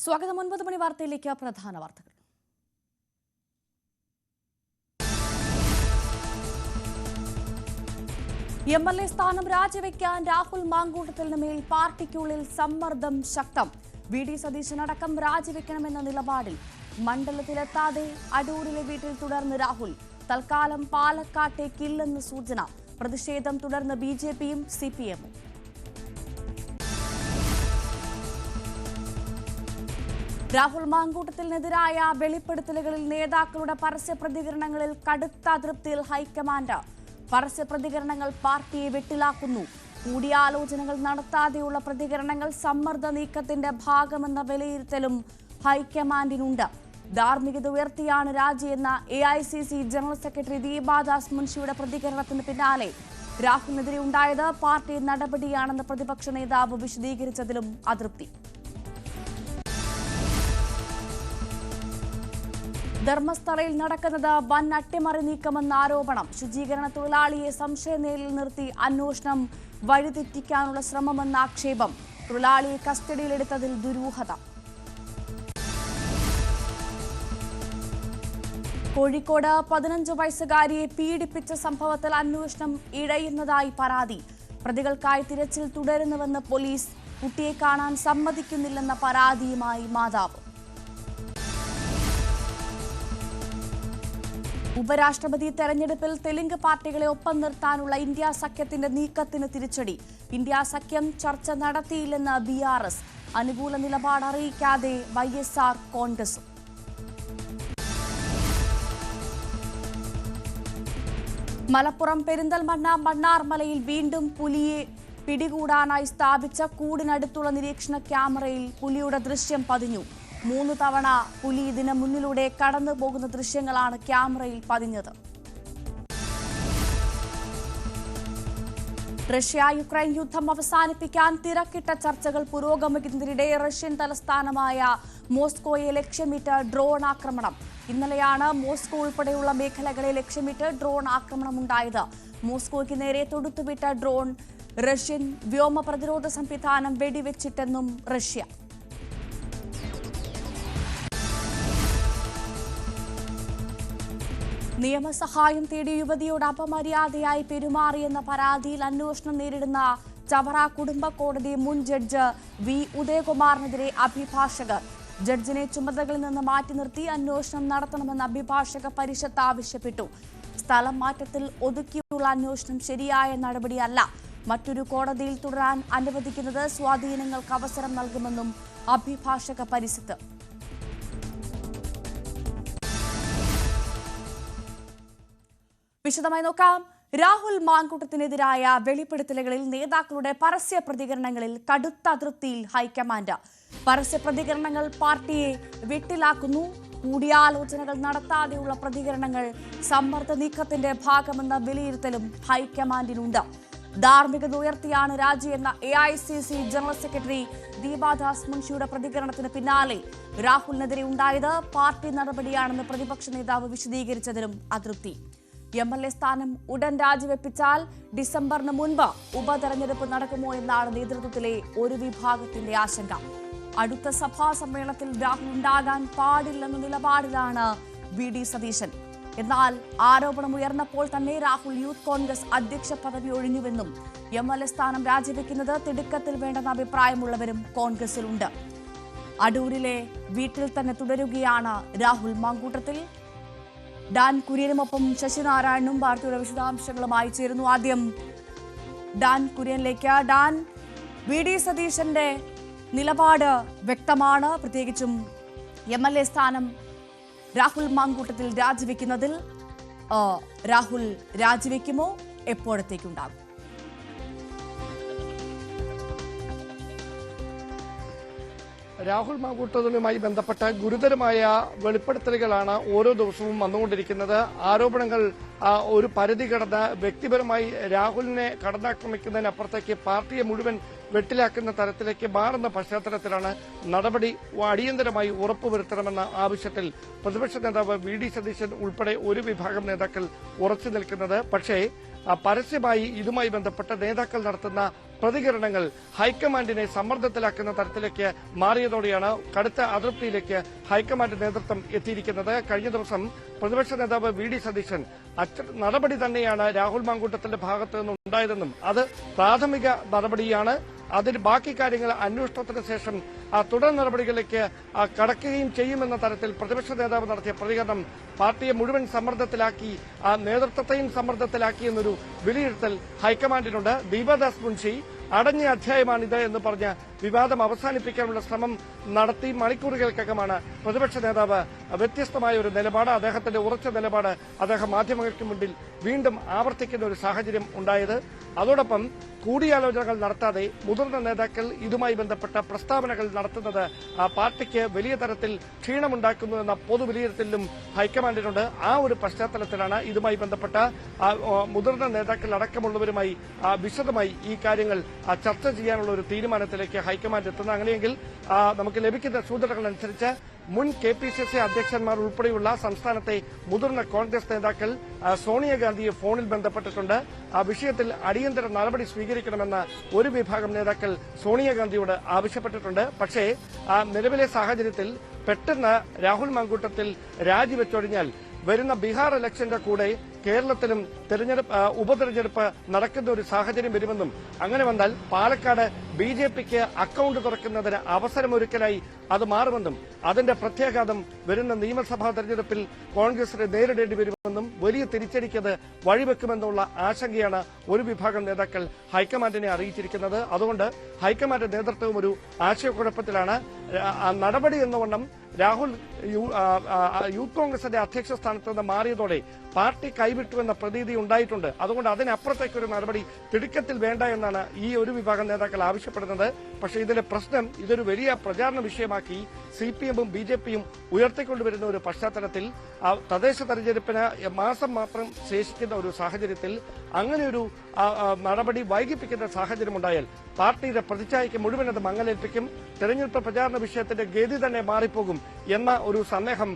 സ്വാഗതം 9 മണി വാർത്തയിലേക്ക്. പ്രധാന വാർത്തകൾ. എംഎൽഎ സ്ഥാനം രാജിവെക്കാൻ രാഹുൽ മാങ്കൂട്ടത്തിന് മേൽ പാർട്ടിക്കുള്ളിൽ സമ്മർദ്ദം ശക്തം. വി.ഡി. സതീശനടക്കം രാജിവെക്കണമെന്ന നിലപാടിൽ. മണ്ഡലത്തിലെത്താതെ അടൂരിലെ വീട്ടിൽ തുടർന്ന് രാഹുൽ. തൽക്കാലം പാലക്കാട്ടേക്കില്ലെന്ന് സൂചന. പ്രതിഷേധം തുടർന്ന് ബിജെപിയും സിപിഎമ്മും. രാഹുൽ മാങ്കൂട്ടത്തിനെതിരായ വെളിപ്പെടുത്തലുകളിൽ നേതാക്കളുടെ പരസ്യ പ്രതികരണങ്ങളിൽ കടുത്ത അതൃപ്തിയിൽ ഹൈക്കമാൻഡ്. പരസ്യ പ്രതികരണങ്ങൾ പാർട്ടിയെ വെട്ടിലാക്കുന്നു. കൂടിയാലോചനകൾ നടത്താതെയുള്ള പ്രതികരണങ്ങൾ സമ്മർദ്ദ നീക്കത്തിന്റെ ഭാഗമെന്ന വിലയിരുത്തലും ഹൈക്കമാൻഡിനുണ്ട്. ധാർമ്മികത ഉയർത്തിയാണ് രാജിയെന്ന AICC ജനറൽ സെക്രട്ടറി ദീപാദാസ് മുൻഷിയുടെ പ്രതികരണത്തിന് പിന്നാലെ രാഹുലിനെതിരെ ഉണ്ടായത് പാർട്ടി നടപടിയാണെന്ന് പ്രതിപക്ഷ നേതാവ് വിശദീകരിച്ചതിലും അതൃപ്തി. ധർമ്മസ്ഥലയിൽ നടക്കുന്നത് വൻ അട്ടിമറി നീക്കമെന്ന ആരോപണം. ശുചീകരണ തൊഴിലാളിയെ സംശയനിഴലിൽ നിർത്തി അന്വേഷണം വഴിതെറ്റിക്കാനുള്ള ശ്രമമെന്ന ആക്ഷേപം. തൊഴിലാളിയെ കസ്റ്റഡിയിലെടുത്തതിൽ ദുരൂഹത. കോഴിക്കോട് 15 വയസ്സുകാരിയെ പീഡിപ്പിച്ച സംഭവത്തിൽ അന്വേഷണം ഇഴയുന്നതായി പരാതി. പ്രതികൾക്കായി തിരച്ചിൽ തുടരുന്നുവെന്ന് പോലീസ്. കുട്ടിയെ കാണാൻ സമ്മതിക്കുന്നില്ലെന്ന പരാതിയുമായി മാതാവ്. ഉപരാഷ്ട്രപതി തെരഞ്ഞെടുപ്പിൽ തെലുങ്ക് പാർട്ടികളെ ഒപ്പം നിർത്താനുള്ള ഇന്ത്യ സഖ്യത്തിന്റെ നീക്കത്തിന് തിരിച്ചടി. ഇന്ത്യ സഖ്യം ചർച്ച നടത്തിയില്ലെന്ന് BRS. അനുകൂല നിലപാട് അറിയിക്കാതെ YSR കോൺഗ്രസും. മലപ്പുറം പെരിന്തൽമണ്ണ മണ്ണാർമലയിൽ വീണ്ടും പുലിയെ പിടികൂടാനായി സ്ഥാപിച്ച കൂടിനടുത്തുള്ള നിരീക്ഷണ ക്യാമറയിൽ പുലിയുടെ ദൃശ്യം പതിഞ്ഞു. 3 തവണ പുലി ഇതിന് മുന്നിലൂടെ കടന്നു പോകുന്ന ദൃശ്യങ്ങളാണ് ക്യാമറയിൽ പതിഞ്ഞത്. റഷ്യ-യുക്രൈൻ യുദ്ധം അവസാനിപ്പിക്കാൻ തിരക്കിട്ട ചർച്ചകൾ പുരോഗമിക്കുന്നതിനിടെ റഷ്യൻ തലസ്ഥാനമായ മോസ്കോയെ ലക്ഷ്യമിട്ട് ഡ്രോൺ ആക്രമണം. ഇന്നലെയാണ് മോസ്കോ ഉൾപ്പെടെയുള്ള മേഖലകളെ ലക്ഷ്യമിട്ട് ഡ്രോൺ ആക്രമണമുണ്ടായത്. മോസ്കോയ്ക്ക് നേരെ തൊടുത്തുവിട്ട ഡ്രോൺ റഷ്യൻ വ്യോമ പ്രതിരോധ സംവിധാനം വെടിവെച്ചിട്ടെന്നും റഷ്യ. നിയമസഹായം തേടിയ യുവതിയോട് അപമര്യാദയായി പെരുമാറിയെന്ന പരാതിയിൽ അന്വേഷണം നേരിടുന്ന ചവറ കുടുംബ കോടതി മുൻ ജഡ്ജ് V. ഉദയകുമാറിനെതിരെ അഭിഭാഷകർ. ജഡ്ജിനെ ചുമതലകളിൽ നിന്ന് മാറ്റി നിർത്തി അന്വേഷണം നടത്തണമെന്ന് അഭിഭാഷക പരിഷത്ത് ആവശ്യപ്പെട്ടു. സ്ഥലം മാറ്റത്തിൽ ഒതുക്കിയുള്ള അന്വേഷണം ശരിയായ നടപടിയല്ല. മറ്റൊരു കോടതിയിൽ തുടരാൻ അനുവദിക്കുന്നത് സ്വാധീനങ്ങൾക്ക് അവസരം നൽകുമെന്നും അഭിഭാഷക പരിഷത്ത്. വിശദമായി നോക്കാം. രാഹുൽ മാങ്കൂട്ടത്തിനെതിരായ വെളിപ്പെടുത്തലുകളിൽ നേതാക്കളുടെ പരസ്യ പ്രതികരണങ്ങളിൽ കടുത്ത അതൃപ്തിയിൽ ഹൈക്കമാൻഡ്. പരസ്യ പ്രതികരണങ്ങൾ പാർട്ടിയെ വെട്ടിലാക്കുന്നു. കൂടിയാലോചനകൾ നടത്താതെയുള്ള പ്രതികരണങ്ങൾ സമ്മർദ്ദ നീക്കത്തിന്റെ ഭാഗമെന്ന വിലയിരുത്തലും ഹൈക്കമാൻഡിനുണ്ട്. ധാർമ്മികത ഉയർത്തിയാണ് രാജിയെന്ന AICC ജനറൽ സെക്രട്ടറി ദീപാദാസ് മുൻഷിയുടെ പ്രതികരണത്തിന് പിന്നാലെ രാഹുലിനെതിരെ ഉണ്ടായത് പാർട്ടി നടപടിയാണെന്ന് പ്രതിപക്ഷ നേതാവ് വിശദീകരിച്ചതിലും അതൃപ്തി. MLA സ്ഥാനം ഉടൻ രാജിവെപ്പിച്ചാൽ ഡിസംബറിന് മുൻപ് ഉപതെരഞ്ഞെടുപ്പ് നടക്കുമോ എന്നാണ് നേതൃത്വത്തിലെ ഒരു വിഭാഗത്തിന്റെ ആശങ്ക. അടുത്ത സഭാ സമ്മേളനത്തിൽ രാഹുൽ ഉണ്ടാകാൻ പാടില്ലെന്ന നിലപാടിലാണ് V.D. സതീശൻ. എന്നാൽ ആരോപണം ഉയർന്നപ്പോൾ തന്നെ രാഹുൽ യൂത്ത് കോൺഗ്രസ് അധ്യക്ഷ പദവി ഒഴിഞ്ഞുവെന്നും MLA സ്ഥാനം രാജിവെക്കുന്നത് തിടുക്കത്തിൽ വേണ്ടെന്ന അഭിപ്രായമുള്ളവരും കോൺഗ്രസിലുണ്ട്. അടൂരിലെ വീട്ടിൽ തന്നെ തുടരുകയാണ് രാഹുൽ മാങ്കൂട്ടത്തിൽ. ഡാൻ കുര്യനുമൊപ്പം ശശിനാരായണനും വാർത്തയുടെ വിശദാംശങ്ങളുമായി ചേരുന്നു. ആദ്യം ഡാൻ കുര്യനിലേക്ക്. Dan, V.D. സതീശന്റെ നിലപാട് വ്യക്തമാണ്. പ്രത്യേകിച്ചും MLA സ്ഥാനം രാഹുൽ മാങ്കൂട്ടത്തിൽ രാജിവെക്കുന്നതിൽ രാഹുൽ രാജിവെക്കുമോ? എപ്പോഴത്തേക്കുണ്ടാകും? രാഹുൽ മാങ്കൂട്ടത്തിലുമായി ബന്ധപ്പെട്ട ഗുരുതരമായ വെളിപ്പെടുത്തലുകളാണ് ഓരോ ദിവസവും വന്നുകൊണ്ടിരിക്കുന്നത്. ആരോപണങ്ങൾ ഒരു പരിധി കടന്ന് വ്യക്തിപരമായി രാഹുലിനെ കടന്നാക്രമിക്കുന്നതിനപ്പുറത്തേക്ക് പാർട്ടിയെ മുഴുവൻ വെട്ടിലാക്കുന്ന തരത്തിലേക്ക് മാറുന്ന പശ്ചാത്തലത്തിലാണ് നടപടി അടിയന്തരമായി ഉറപ്പുവരുത്തണമെന്ന ആവശ്യത്തിൽ പ്രതിപക്ഷ നേതാവ് V.D. സതീശൻ ഉൾപ്പെടെ ഒരു വിഭാഗം നേതാക്കൾ ഉറച്ചു നിൽക്കുന്നത്. പക്ഷേ പരസ്യമായി ഇതുമായി ബന്ധപ്പെട്ട് നേതാക്കൾ നടത്തുന്ന പ്രതികരണങ്ങൾ ഹൈക്കമാൻഡിനെ സമ്മർദ്ദത്തിലാക്കുന്ന തരത്തിലേക്ക് മാറിയതോടെയാണ് കടുത്ത അതൃപ്തിയിലേക്ക് ഹൈക്കമാൻഡ് നേതൃത്വം എത്തിയിരിക്കുന്നത്. കഴിഞ്ഞ ദിവസം പ്രതിപക്ഷ നേതാവ് വി ഡി സതീശൻ നടപടി തന്നെയാണ് രാഹുൽ മാങ്കൂട്ടത്തിന്റെ ഭാഗത്തു നിന്നുണ്ടായതെന്നും അത് പ്രാഥമിക നടപടിയാണ്, അതിന് ബാക്കി കാര്യങ്ങൾ അന്വേഷണത്തിന് ശേഷം തുടർ നടപടികളിലേക്ക് കടക്കുകയും ചെയ്യുമെന്ന തരത്തിൽ പ്രതിപക്ഷ നേതാവ് നടത്തിയ പ്രതികരണം പാർട്ടിയെ മുഴുവൻ സമ്മർദ്ദത്തിലാക്കി, നേതൃത്വത്തെയും സമ്മർദ്ദത്തിലാക്കി എന്നൊരു വിലയിരുത്തൽ ഹൈക്കമാൻഡിനുണ്ട്. ദീപദാസ് മുൻഷി അടഞ്ഞ അധ്യായമാണിത് എന്ന് പറഞ്ഞ് വിവാദം അവസാനിപ്പിക്കാനുള്ള ശ്രമം നടത്തി മണിക്കൂറുകൾക്കകമാണ് പ്രതിപക്ഷ നേതാവ് വ്യത്യസ്തമായ ഒരു നിലപാട്, അദ്ദേഹത്തിന്റെ ഉറച്ച നിലപാട് അദ്ദേഹം മാധ്യമങ്ങൾക്ക് മുന്നിൽ വീണ്ടും ആവർത്തിക്കുന്ന ഒരു സാഹചര്യം ഉണ്ടായത്. അതോടൊപ്പം കൂടിയാലോചനകൾ നടത്താതെ മുതിർന്ന നേതാക്കൾ ഇതുമായി ബന്ധപ്പെട്ട പ്രസ്താവനകൾ നടത്തുന്നത് പാർട്ടിക്ക് വലിയ തരത്തിൽ ക്ഷീണമുണ്ടാക്കുന്നു എന്ന പൊതുവിലയിരുത്തലിലും ഹൈക്കമാൻഡിനുണ്ട്. ആ ഒരു പശ്ചാത്തലത്തിലാണ് ഇതുമായി ബന്ധപ്പെട്ട മുതിർന്ന നേതാക്കൾ അടക്കമുള്ളവരുമായി വിശദമായി ഈ കാര്യങ്ങൾ ചർച്ച ചെയ്യാനുള്ള ഒരു തീരുമാനത്തിലേക്ക് ഹൈക്കമാൻഡ് എത്തുന്നത്. അങ്ങനെയെങ്കിൽ നമുക്ക് ലഭിക്കുന്ന സൂചനകൾ അനുസരിച്ച് മുൻ KPCC അധ്യക്ഷന്മാർ ഉൾപ്പെടെയുള്ള സംസ്ഥാനത്തെ മുതിർന്ന കോൺഗ്രസ് നേതാക്കൾ സോണിയാഗാന്ധിയെ ഫോണിൽ ബന്ധപ്പെട്ടിട്ടുണ്ട്. ആ വിഷയത്തിൽ അടിയന്തര നടപടി സ്വീകരിക്കണമെന്ന് ഒരു വിഭാഗം നേതാക്കൾ സോണിയാഗാന്ധിയോട് ആവശ്യപ്പെട്ടിട്ടുണ്ട്. പക്ഷേ നിലവിലെ സാഹചര്യത്തിൽ പെട്ടെന്ന് രാഹുൽ മാങ്കൂട്ടത്തിൽ രാജിവെച്ചൊഴിഞ്ഞാൽ വരുന്ന ബീഹാർ ഇലക്ഷന്റെ കൂടെ കേരളത്തിലും ഉപതെരഞ്ഞെടുപ്പ് നടക്കുന്ന ഒരു സാഹചര്യം വരുമെന്നും അങ്ങനെ വന്നാൽ പാലക്കാട് BJPക്ക് അക്കൌണ്ട് തുറക്കുന്നതിന് അവസരമൊരുക്കലായി അത് മാറുമെന്നും അതിന്റെ പ്രത്യാഘാതം വരുന്ന നിയമസഭാ തെരഞ്ഞെടുപ്പിൽ കോൺഗ്രസിനെ നേരിടേണ്ടി വരുമെന്നും വലിയ തിരിച്ചടിക്കത് വഴിവെക്കുമെന്നുള്ള ആശങ്കയാണ് ഒരു വിഭാഗം നേതാക്കൾ ഹൈക്കമാൻഡിനെ അറിയിച്ചിരിക്കുന്നത്. അതുകൊണ്ട് ഹൈക്കമാൻഡ് നേതൃത്വവും ഒരു ആശയക്കുഴപ്പത്തിലാണ്. നടപടി എന്നവണ്ണം രാഹുൽ യൂത്ത് കോൺഗ്രസിന്റെ അധ്യക്ഷ സ്ഥാനത്ത് നിന്ന് മാറിയതോടെ പാർട്ടി കൈവിട്ടുവെന്ന പ്രതീതി ഉണ്ടായിട്ടുണ്ട്. അതുകൊണ്ട് അതിനപ്പുറത്തേക്കൊരു നടപടി തിടുക്കത്തിൽ വേണ്ട എന്നാണ് ഈ ഒരു വിഭാഗം നേതാക്കൾ ആവശ്യപ്പെടുന്നത്. പക്ഷേ ഇതിലെ പ്രശ്നം ഇതൊരു വലിയ പ്രചാരണ വിഷയമാക്കി CPM-ഉം BJP-യും ഉയർത്തിക്കൊണ്ടുവരുന്ന ഒരു പശ്ചാത്തലത്തിൽ തദ്ദേശ തെരഞ്ഞെടുപ്പിന് മാസം മാത്രം ശേഷിക്കുന്ന ഒരു സാഹചര്യത്തിൽ അങ്ങനെയൊരു നടപടി വൈകിപ്പിക്കുന്ന സാഹചര്യമുണ്ടായാൽ പാർട്ടിയുടെ പ്രതിച്ഛായയ്ക്ക് മുഴുവൻ അത് മങ്ങലേൽപ്പിക്കും, തെരഞ്ഞെടുപ്പ് പ്രചാരണ വിഷയത്തിന്റെ ഗതി തന്നെ മാറിപ്പോകും എന്ന ഒരു സന്ദേഹം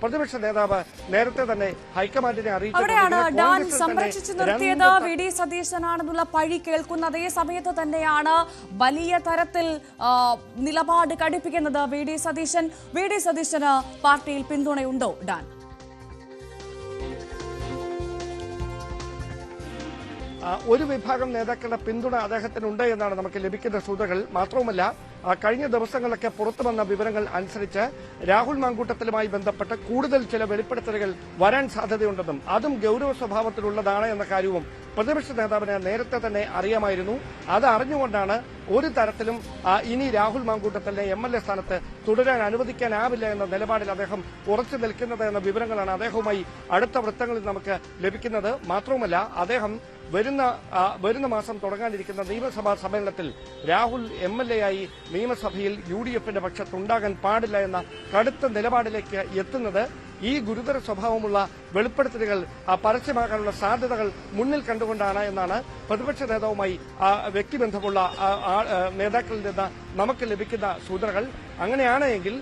പ്രതിപക്ഷ നേതാവ് നേരത്തെ തന്നെ ഹൈക്കമാൻഡിനെ അറിയിച്ചു. സംരക്ഷിച്ചു നിർത്തിയത് വി ഡി സതീശനാണെന്നുള്ള പഴി കേൾക്കുന്ന അതേ സമയത്ത് തന്നെയാണ് വലിയ തരത്തിൽ നിലപാട് കടുപ്പിക്കുന്നത് വി ഡി സതീശന് പാർട്ടിയിൽ പിന്തുണയുണ്ടോ ഡാൻ? ഒരു വിഭാഗം നേതാക്കളുടെ പിന്തുണ അദ്ദേഹത്തിനുണ്ട് എന്നാണ് നമുക്ക് ലഭിക്കുന്ന സൂചനകൾ. മാത്രവുമല്ല കഴിഞ്ഞ ദിവസങ്ങളിലൊക്കെ പുറത്തു വന്ന വിവരങ്ങൾ അനുസരിച്ച് രാഹുൽ മാങ്കൂട്ടത്തിലുമായി ബന്ധപ്പെട്ട് കൂടുതൽ ചില വെളിപ്പെടുത്തലുകൾ വരാൻ സാധ്യതയുണ്ടെന്നും അതും ഗൌരവ സ്വഭാവത്തിലുള്ളതാണ് എന്ന കാര്യവും പ്രതിപക്ഷ നേതാവിന് നേരത്തെ തന്നെ അറിയാമായിരുന്നു. അത് അറിഞ്ഞുകൊണ്ടാണ് ഒരു തരത്തിലും ഇനി രാഹുൽ മാങ്കൂട്ടത്തിലെ MLA സ്ഥാനത്ത് തുടരാൻ അനുവദിക്കാനാവില്ല എന്ന നിലപാടിൽ അദ്ദേഹം ഉറച്ചു നിൽക്കുന്നത് എന്ന വിവരങ്ങളാണ് അദ്ദേഹവുമായി അടുത്ത വൃത്തങ്ങളിൽ നമുക്ക് ലഭിക്കുന്നത്. മാത്രവുമല്ല അദ്ദേഹം വരുന്ന മാസം തുടങ്ങാനിരിക്കുന്ന നിയമസഭാ സമ്മേളനത്തിൽ രാഹുൽ MLA ആയി നിയമസഭയിൽ UDF-ന്റെ പക്ഷത്തുണ്ടാകാൻ പാടില്ല എന്ന കടുത്ത നിലപാടിലേക്ക് എത്തുന്നത് ഈ ഗുരുതര സ്വഭാവമുള്ള വെളിപ്പെടുത്തലുകൾ പരസ്യമാകാനുള്ള സാധ്യതകൾ മുന്നിൽ കണ്ടുകൊണ്ടാണ് എന്നാണ് പ്രതിപക്ഷ നേതാവുമായി വ്യക്തിബന്ധമുള്ള നേതാക്കളിൽ നിന്ന് നമുക്ക് ലഭിക്കുന്ന സൂചനകൾ. അങ്ങനെയാണെങ്കിൽ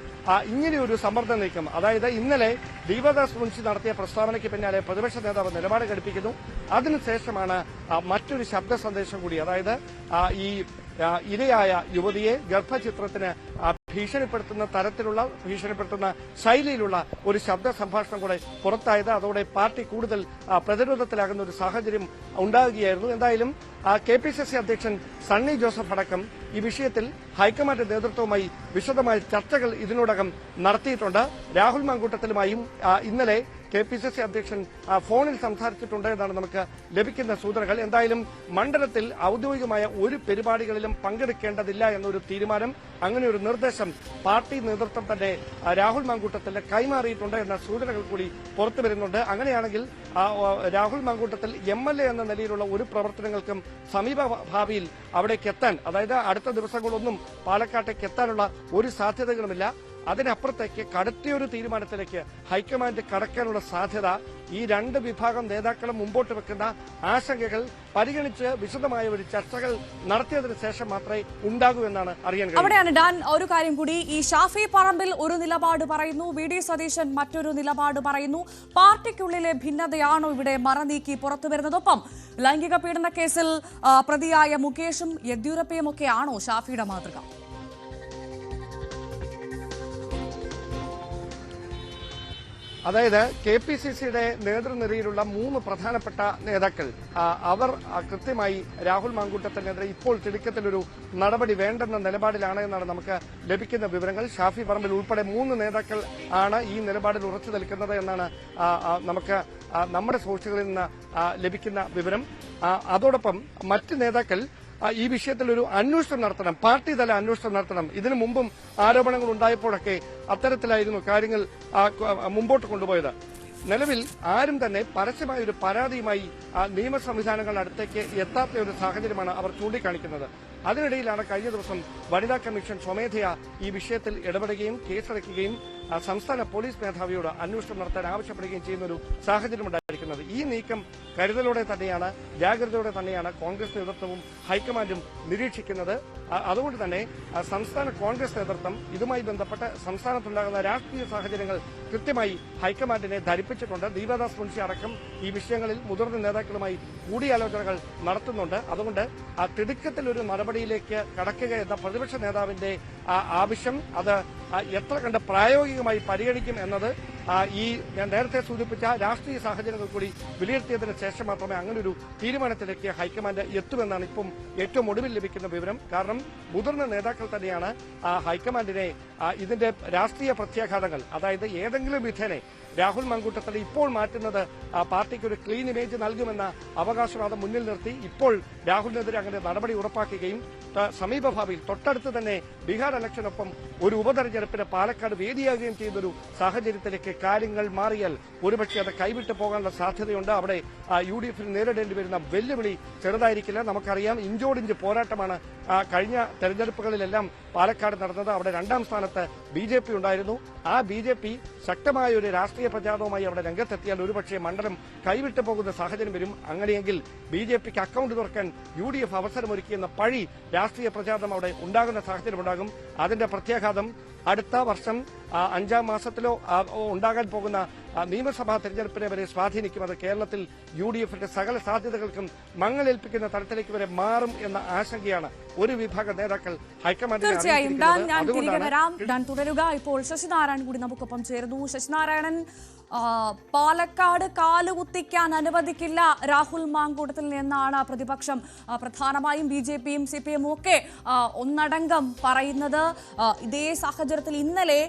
ഇങ്ങനെയൊരു സമ്മർദ്ദ നീക്കം, അതായത് ഇന്നലെ ദീപദാസ് മുൻഷി നടത്തിയ പ്രസ്താവനയ്ക്ക് പിന്നാലെ പ്രതിപക്ഷ നേതാവ് നിലപാട് ഘടിപ്പിക്കുന്നു. അതിനുശേഷമാണ് മറ്റൊരു ശബ്ദ സന്ദേശം കൂടി, അതായത് ഈ ഇരയായ യുവതിയെ ഗർഭചിത്രത്തിന് ഭീഷണിപ്പെടുത്തുന്ന ശൈലിയിലുള്ള ഒരു ശബ്ദ സംഭാഷണം കൂടെ പുറത്തായത്. അതോടെ പാർട്ടി കൂടുതൽ പ്രതിരോധത്തിലാകുന്ന ഒരു സാഹചര്യം ഉണ്ടാകുകയായിരുന്നു. എന്തായാലും KPCC അധ്യക്ഷൻ സണ്ണി ജോസഫ് അടക്കം ഈ വിഷയത്തിൽ ഹൈക്കമാൻഡ് നേതൃത്വവുമായി വിശദമായ ചർച്ചകൾ ഇതിനോടകം നടത്തിയിട്ടുണ്ട്. രാഹുൽ മാങ്കൂട്ടത്തിലുമായും ഇന്നലെ KPCC അധ്യക്ഷൻ ഫോണിൽ സംസാരിച്ചിട്ടുണ്ട് എന്നാണ് നമുക്ക് ലഭിക്കുന്ന സൂചനകൾ. എന്തായാലും മണ്ഡലത്തിൽ ഔദ്യോഗികമായ ഒരു പരിപാടികളിലും പങ്കെടുക്കേണ്ടതില്ല എന്നൊരു തീരുമാനം, അങ്ങനെ ഒരു നിർദ്ദേശം പാർട്ടി നേതൃത്വം തന്നെ രാഹുൽ മാങ്കൂട്ടത്തിന് കൈമാറിയിട്ടുണ്ട് എന്ന സൂചനകൾ കൂടി പുറത്തു വരുന്നുണ്ട്. അങ്ങനെയാണെങ്കിൽ രാഹുൽ മാങ്കൂട്ടത്തിൽ MLA എന്ന നിലയിലുള്ള ഒരു പ്രവർത്തനങ്ങൾക്കും സമീപ ഭാവിയിൽ അവിടേക്ക് എത്താൻ, അതായത് അടുത്ത ദിവസങ്ങളൊന്നും പാലക്കാട്ടേക്ക് എത്താനുള്ള ഒരു സാധ്യതകളുമില്ല. അതിനപ്പുറത്തേക്ക് കടുത്തയൊരു തീരുമാനത്തിലേക്ക് ഹൈക്കമാൻഡ് കടക്കാനുള്ള സാധ്യത ഈ രണ്ട് വിഭാഗം നേതാക്കളും മുമ്പോട്ട് വെക്കുന്ന ആശങ്കകൾ പരിഗണിച്ച് വിശദമായ ഒരു ചർച്ചകൾ നടത്തിയതിനു ശേഷം മാത്രമേ ഉണ്ടാകൂ എന്നാണ് അറിയാൻ കഴിയുന്നത്. അവിടെയാണ് ഡാൻ ഒരു കാര്യം കൂടി. ഈ ഷാഫി പറമ്പിൽ ഒരു നിലപാട് പറയുന്നു, VD സതീശൻ മറ്റൊരു നിലപാട് പറയുന്നു. പാർട്ടിക്കുള്ളിലെ ഭിന്നതയാണോ ഇവിടെ മറനീക്കി പുറത്തു വരുന്നതൊപ്പം ലൈംഗിക പീഡന കേസിൽ പ്രതിയായ മുകേഷും യെദ്യൂരപ്പയും ഒക്കെയാണോ ഷാഫിയുടെ മാതൃക? അതായത് KPCCയുടെ നേതൃനിരയിലുള്ള 3 പ്രധാനപ്പെട്ട നേതാക്കൾ അവർ കൃത്യമായി രാഹുൽ മാങ്കൂട്ടത്തിനെതിരെ ഇപ്പോൾ തിടുക്കത്തിലൊരു നടപടി വേണ്ടെന്ന നിലപാടിലാണ് എന്നാണ് നമുക്ക് ലഭിക്കുന്ന വിവരങ്ങൾ. ഷാഫി പറമ്പിൽ ഉൾപ്പെടെ 3 നേതാക്കൾ ആണ് ഈ നിലപാടിൽ ഉറച്ചു നിൽക്കുന്നത് എന്നാണ് നമുക്ക് നമ്മുടെ സോഴ്സുകളിൽ നിന്ന് ലഭിക്കുന്ന വിവരം. അതോടൊപ്പം മറ്റ് നേതാക്കൾ ഈ വിഷയത്തിൽ ഒരു അന്വേഷണം നടത്തണം, പാർട്ടി തല അന്വേഷണം നടത്തണം. ഇതിനു മുമ്പും ആരോപണങ്ങൾ ഉണ്ടായപ്പോഴൊക്കെ അത്തരത്തിലായിരുന്നു കാര്യങ്ങൾ മുമ്പോട്ട് കൊണ്ടുപോയത്. നിലവിൽ ആരും തന്നെ പരസ്യമായ ഒരു പരാതിയുമായി നിയമ സംവിധാനങ്ങളുടെ അടുത്തേക്ക് എത്താത്ത ഒരു സാഹചര്യമാണ് അവർ ചൂണ്ടിക്കാണിക്കുന്നത്. അതിനിടയിലാണ് കഴിഞ്ഞ ദിവസം വനിതാ കമ്മീഷൻ സ്വമേധയാ ഈ വിഷയത്തിൽ ഇടപെടുകയും കേസെടുക്കുകയും സംസ്ഥാന പോലീസ് മേധാവിയോട് അന്വേഷണം നടത്താൻ ആവശ്യപ്പെടുകയും ചെയ്യുന്ന ഒരു സാഹചര്യം ഉണ്ടായിരിക്കുന്നത്. ഈ നീക്കം കരുതലോടെ തന്നെയാണ്, ജാഗ്രതയോടെ തന്നെയാണ് കോൺഗ്രസ് നേതൃത്വവും ഹൈക്കമാൻഡും നിരീക്ഷിക്കുന്നത്. അതുകൊണ്ട് തന്നെ സംസ്ഥാന കോൺഗ്രസ് നേതൃത്വം ഇതുമായി ബന്ധപ്പെട്ട് സംസ്ഥാനത്തുണ്ടാകുന്ന രാഷ്ട്രീയ സാഹചര്യങ്ങൾ കൃത്യമായി ഹൈക്കമാൻഡിനെ ധരിപ്പിച്ചിട്ടുണ്ട്. ദീപദാസ് മുൻഷി അടക്കം ഈ വിഷയങ്ങളിൽ മുതിർന്ന നേതാക്കളുമായി കൂടിയാലോചനകൾ നടത്തുന്നുണ്ട്. അതുകൊണ്ട് തിടുക്കത്തിലൊരു നടപടിയിലേക്ക് കടക്കുക എന്ന പ്രതിപക്ഷ നേതാവിന്റെ ആവശ്യം അത് എത്ര കണ്ട് പ്രായോഗികമായി പരിഗണിക്കും എന്നത് ഈ ഞാൻ നേരത്തെ സൂചിപ്പിച്ച രാഷ്ട്രീയ സാഹചര്യങ്ങൾ കൂടി വിലയിരുത്തിയതിനു ശേഷം മാത്രമേ അങ്ങനൊരു തീരുമാനത്തിലേക്ക് ഹൈക്കമാൻഡ് എത്തുമെന്നാണ് ഇപ്പം ഏറ്റവും ഒടുവിൽ ലഭിക്കുന്ന വിവരം. കാരണം മുതിർന്ന നേതാക്കൾ തന്നെയാണ് ഹൈക്കമാൻഡിനെ ഇതിന്റെ രാഷ്ട്രീയ പ്രത്യാഘാതങ്ങൾ, അതായത് ഏതെങ്കിലും വിധേനെ രാഹുൽ മാങ്കൂട്ടത്തിനെ ഇപ്പോൾ മാറ്റുന്നത് പാർട്ടിക്ക് ഒരു ക്ലീൻ ഇമേജ് നൽകുമെന്ന അവകാശവാദം മുന്നിൽ നിർത്തി ഇപ്പോൾ രാഹുലിനെതിരെ അങ്ങനെ നടപടി ഉറപ്പാക്കുകയും സമീപഭാവിയിൽ തൊട്ടടുത്ത് തന്നെ ബീഹാർ ഇലക്ഷനൊപ്പം ഒരു ഉപതെരഞ്ഞെടുപ്പിന് പാലക്കാട് വേദിയാകുകയും ചെയ്യുന്നൊരു സാഹചര്യത്തിലേക്ക് കാര്യങ്ങൾ മാറിയാൽ ഒരുപക്ഷെ അത് കൈവിട്ടു പോകാനുള്ള സാധ്യതയുണ്ട്. അവിടെ UDF നേരിടേണ്ടി വരുന്ന വെല്ലുവിളി ചെറുതായിരിക്കില്ല. നമുക്കറിയാം, ഇഞ്ചോടിഞ്ച് പോരാട്ടമാണ് കഴിഞ്ഞ തെരഞ്ഞെടുപ്പുകളിലെല്ലാം പാലക്കാട് നടന്നത്. അവിടെ 2ാം സ്ഥാനത്ത് BJP ഉണ്ടായിരുന്നു. ആ BJP ശക്തമായ ഒരു രാഷ്ട്രീയ പ്രചാരണവുമായി അവിടെ രംഗത്തെത്തിയാൽ ഒരുപക്ഷെ മണ്ഡലം കൈവിട്ടു പോകുന്ന സാഹചര്യം വരും. അങ്ങനെയെങ്കിൽ BJPക്ക് അക്കൌണ്ട് തുറക്കാൻ UDF അവസരമൊരുക്കിയെന്ന പഴി രാഷ്ട്രീയ പ്രചാരണം അവിടെ ഉണ്ടാകുന്ന സാഹചര്യമുണ്ടാകും. അതിന്റെ പ്രത്യാഘാതം അടുത്ത വർഷം 5ാം മാസത്തിലോ ഉണ്ടാകാൻ പോകുന്ന നിയമസഭാ തെരഞ്ഞെടുപ്പിനെ വരെ സ്വാധീനിക്കും. അത് കേരളത്തിൽ UDFന്റെ സകല സാധ്യതകൾക്കും മങ്ങലേൽപ്പിക്കുന്ന തരത്തിലേക്ക് വരെ മാറും എന്ന ആശങ്കയാണ് ഒരു വിഭാഗം നേതാക്കൾ ഹൈക്കമാൻഡിനെ അറിയിച്ചിരിക്കുന്നത്. തുടരുക. ഇപ്പോൾ ശശിനാരായണൻ കൂടി നമുക്കൊപ്പം ചേർന്നു. ശശിനാരായണൻ, പാലക്കാട് കാലുകുത്തിക്കാൻ അനുവദിക്കില്ല രാഹുൽ മാങ്കൂട്ടത്തിൽ എന്നാണ് പ്രതിപക്ഷം, പ്രധാനമായും BJPയും CPM ഒക്കെ ഒന്നടങ്കം പറയുന്നത്. ഇതേ സാഹചര്യത്തിൽ ഇന്നലെ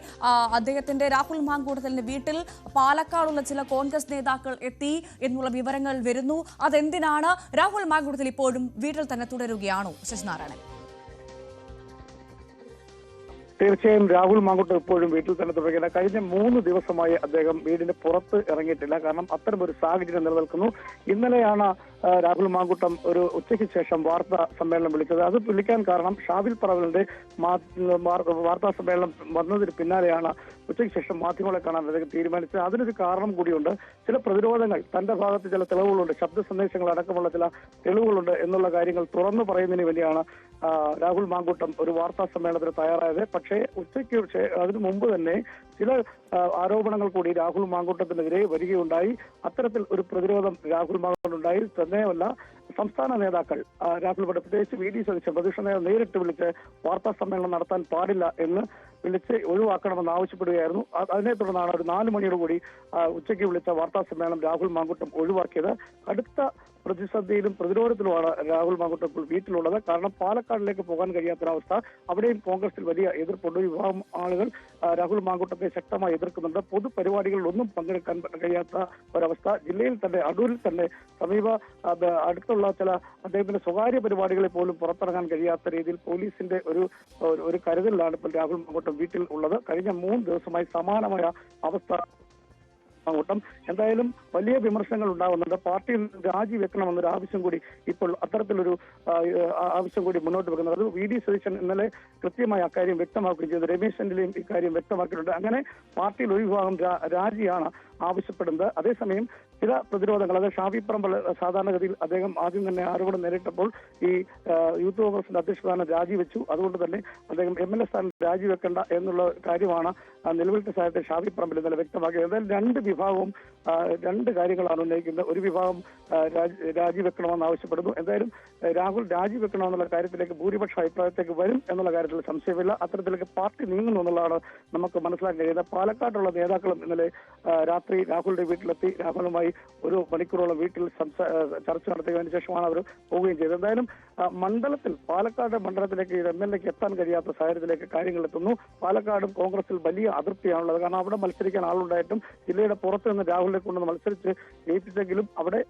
അദ്ദേഹത്തിന്റെ രാഹുൽ മാങ്കൂട്ടത്തിന്റെ വീട്ടിൽ പാലക്കാടുള്ള ചില കോൺഗ്രസ് നേതാക്കൾ എത്തി എന്നുള്ള വിവരങ്ങൾ വരുന്നു. അതെന്തിനാണ്? രാഹുൽ മാങ്കൂട്ടത്തിൽ ഇപ്പോഴും വീട്ടിൽ തന്നെ തുടരുകയാണോ ശശിനാരായണൻ? തീർച്ചയായും രാഹുൽ മാങ്കൂട്ടം ഇപ്പോഴും വീട്ടിൽ തന്നെ തുടരുകയില്ല. കഴിഞ്ഞ 3 ദിവസമായി അദ്ദേഹം വീടിന് പുറത്ത് ഇറങ്ങിയിട്ടില്ല. കാരണം അത്തരമൊരു സാഹചര്യം നിലനിൽക്കുന്നു. ഇന്നലെയാണ് രാഹുൽ മാങ്കൂട്ടം ഒരു ഉച്ചയ്ക്ക് ശേഷം വാർത്താ സമ്മേളനം വിളിച്ചത്. അത് വിളിക്കാൻ കാരണം ഷാഫി പറമ്പിലിന്റെ വാർത്താ സമ്മേളനം വന്നതിന് പിന്നാലെയാണ് ഉച്ചയ്ക്ക് ശേഷം മാധ്യമങ്ങളെ കാണാൻ അദ്ദേഹം തീരുമാനിച്ചത്. അതിനൊരു കാരണം കൂടിയുണ്ട്. ചില പ്രതിരോധങ്ങൾ, തന്റെ ഭാഗത്ത് ചില തെളിവുകളുണ്ട്, ശബ്ദ സന്ദേശങ്ങൾ അടക്കമുള്ള ചില തെളിവുകളുണ്ട് എന്നുള്ള കാര്യങ്ങൾ തുറന്നു പറയുന്നതിന് വേണ്ടിയാണ് രാഹുൽ മാങ്കൂട്ടം ഒരു വാർത്താ സമ്മേളനത്തിന് തയ്യാറായത്. പക്ഷേ ഉച്ചയ്ക്ക് അതിനു മുമ്പ് തന്നെ ചില ആരോപണങ്ങൾ കൂടി രാഹുൽ മാങ്കൂട്ടത്തിനെതിരെ വരികയുണ്ടായി. അത്തരത്തിൽ ഒരു പ്രതിരോധം രാഹുൽ മാങ്കൂട്ടമുണ്ടായി. തന്നെയുമല്ല, സംസ്ഥാന നേതാക്കൾ രാഹുൽ പ്രത്യേകിച്ച് VD സതീശൻ പ്രതിപക്ഷ നേതാവ് നേരിട്ട് വിളിച്ച് വാർത്താ സമ്മേളനം നടത്താൻ പാടില്ല എന്ന് വിളിച്ച് ഒഴിവാക്കണമെന്ന് ആവശ്യപ്പെടുകയായിരുന്നു. അതിനെ തുടർന്നാണ് ഒരു 4 മണിയോടുകൂടി ഉച്ചയ്ക്ക് വിളിച്ച വാർത്താ സമ്മേളനം രാഹുൽ മാങ്കൂട്ടം ഒഴിവാക്കിയത്. അടുത്ത പ്രതിസന്ധിയിലും പ്രതിരോധത്തിലുമാണ് രാഹുൽ മാങ്കൂട്ടം ഇപ്പോൾ വീട്ടിലുള്ളത്. കാരണം പാലക്കാടിലേക്ക് പോകാൻ കഴിയാത്തൊരവസ്ഥ, അവിടെയും കോൺഗ്രസിൽ വലിയ എതിർപ്പുണ്ട്. ഒരു വിഭാഗം ആളുകൾ രാഹുൽ മാങ്കൂട്ടത്തെ ശക്തമായി എതിർക്കുന്നുണ്ട്. പൊതുപരിപാടികളിലൊന്നും പങ്കെടുക്കാൻ കഴിയാത്ത ഒരവസ്ഥ. ജില്ലയിൽ തന്നെ, അടൂരിൽ തന്നെ അടുത്തുള്ള ചില അദ്ദേഹത്തിന്റെ സ്വകാര്യ പരിപാടികളിൽ പോലും പുറത്തിറങ്ങാൻ കഴിയാത്ത രീതിയിൽ പോലീസിന്റെ ഒരു കരുതലിലാണ് ഇപ്പോൾ രാഹുൽ മാങ്കൂട്ടം വീട്ടിൽ ഉള്ളത്. കഴിഞ്ഞ 3 ദിവസമായി സമാനമായ അവസ്ഥ മാങ്കൂട്ടം. എന്തായാലും വലിയ വിമർശനങ്ങൾ ഉണ്ടാകുന്നുണ്ട്. പാർട്ടിയിൽ രാജിവെക്കണമെന്നൊരു ആവശ്യം കൂടി ഇപ്പോൾ അത്തരത്തിലൊരു ആവശ്യം കൂടി മുന്നോട്ട് വെക്കുന്നത്. അത് VD സതീശൻ ഇന്നലെ കൃത്യമായി അക്കാര്യം വ്യക്തമാക്കുകയും ചെയ്തു. രമേശ് ചെന്നിത്തലയും ഇക്കാര്യം വ്യക്തമാക്കിയിട്ടുണ്ട്. അങ്ങനെ പാർട്ടിയിൽ ഒരു വിഭാഗം രാജിയാണ് ആവശ്യപ്പെടുന്നത്. അതേസമയം ചില പ്രതിരോധങ്ങൾ. അത് ഷാഫി പറമ്പിൽ സാധാരണഗതിയിൽ അദ്ദേഹം ആദ്യം തന്നെ ആരോപണം നേരിട്ടപ്പോൾ ഈ യൂത്ത് കോൺഗ്രസിന്റെ അധ്യക്ഷ സ്ഥാനം രാജിവെച്ചു. അതുകൊണ്ട് തന്നെ അദ്ദേഹം MLA സ്ഥാനം രാജിവെക്കേണ്ട എന്നുള്ള കാര്യമാണ് നിലവിലത്തെ സാഹചര്യത്തിൽ ഷാഫി പറമ്പിൽ ഇന്നലെ വ്യക്തമാക്കിയത്. എന്തായാലും രണ്ട് വിഭാഗവും രണ്ട് കാര്യങ്ങളാണ് ഉന്നയിക്കുന്നത്. ഒരു വിഭാഗം രാജിവെക്കണമെന്ന് ആവശ്യപ്പെടുന്നു. എന്തായാലും രാഹുൽ രാജിവെക്കണമെന്നുള്ള കാര്യത്തിലേക്ക് ഭൂരിപക്ഷ അഭിപ്രായത്തേക്ക് വരും എന്നുള്ള കാര്യത്തിൽ സംശയമില്ല. അത്തരത്തിലേക്ക് പാർട്ടി നീങ്ങുന്നു എന്നുള്ളതാണ് നമുക്ക് മനസ്സിലാക്കാൻ കഴിയുന്നത്. പാലക്കാട്ടുള്ള നേതാക്കളും ഇന്നലെ രാത്രി രാഹുലിന്റെ വീട്ടിലെത്തി രാഹുലുമായി ഒരു മണിക്കൂറോളം വീട്ടിൽ ചർച്ച നടത്തിയതിനു ശേഷമാണ് അവർ പോവുകയും ചെയ്തത്. എന്തായാലും മണ്ഡലത്തിൽ പാലക്കാട് മണ്ഡലത്തിലേക്ക് MLAക്ക് എത്താൻ കഴിയാത്ത സാഹചര്യത്തിലേക്ക് കാര്യങ്ങൾ എത്തുന്നു. പാലക്കാടും കോൺഗ്രസിൽ വലിയ അതൃപ്തിയാണുള്ളത്. കാരണം അവിടെ മത്സരിക്കാൻ ആളുണ്ടായിട്ടും ജില്ലയുടെ പുറത്ത് നിന്ന് രാഹുലിനെ കൊണ്ടുവന്ന് മത്സരിച്ച് ജയിപ്പിച്ചെങ്കിലും അവിടെ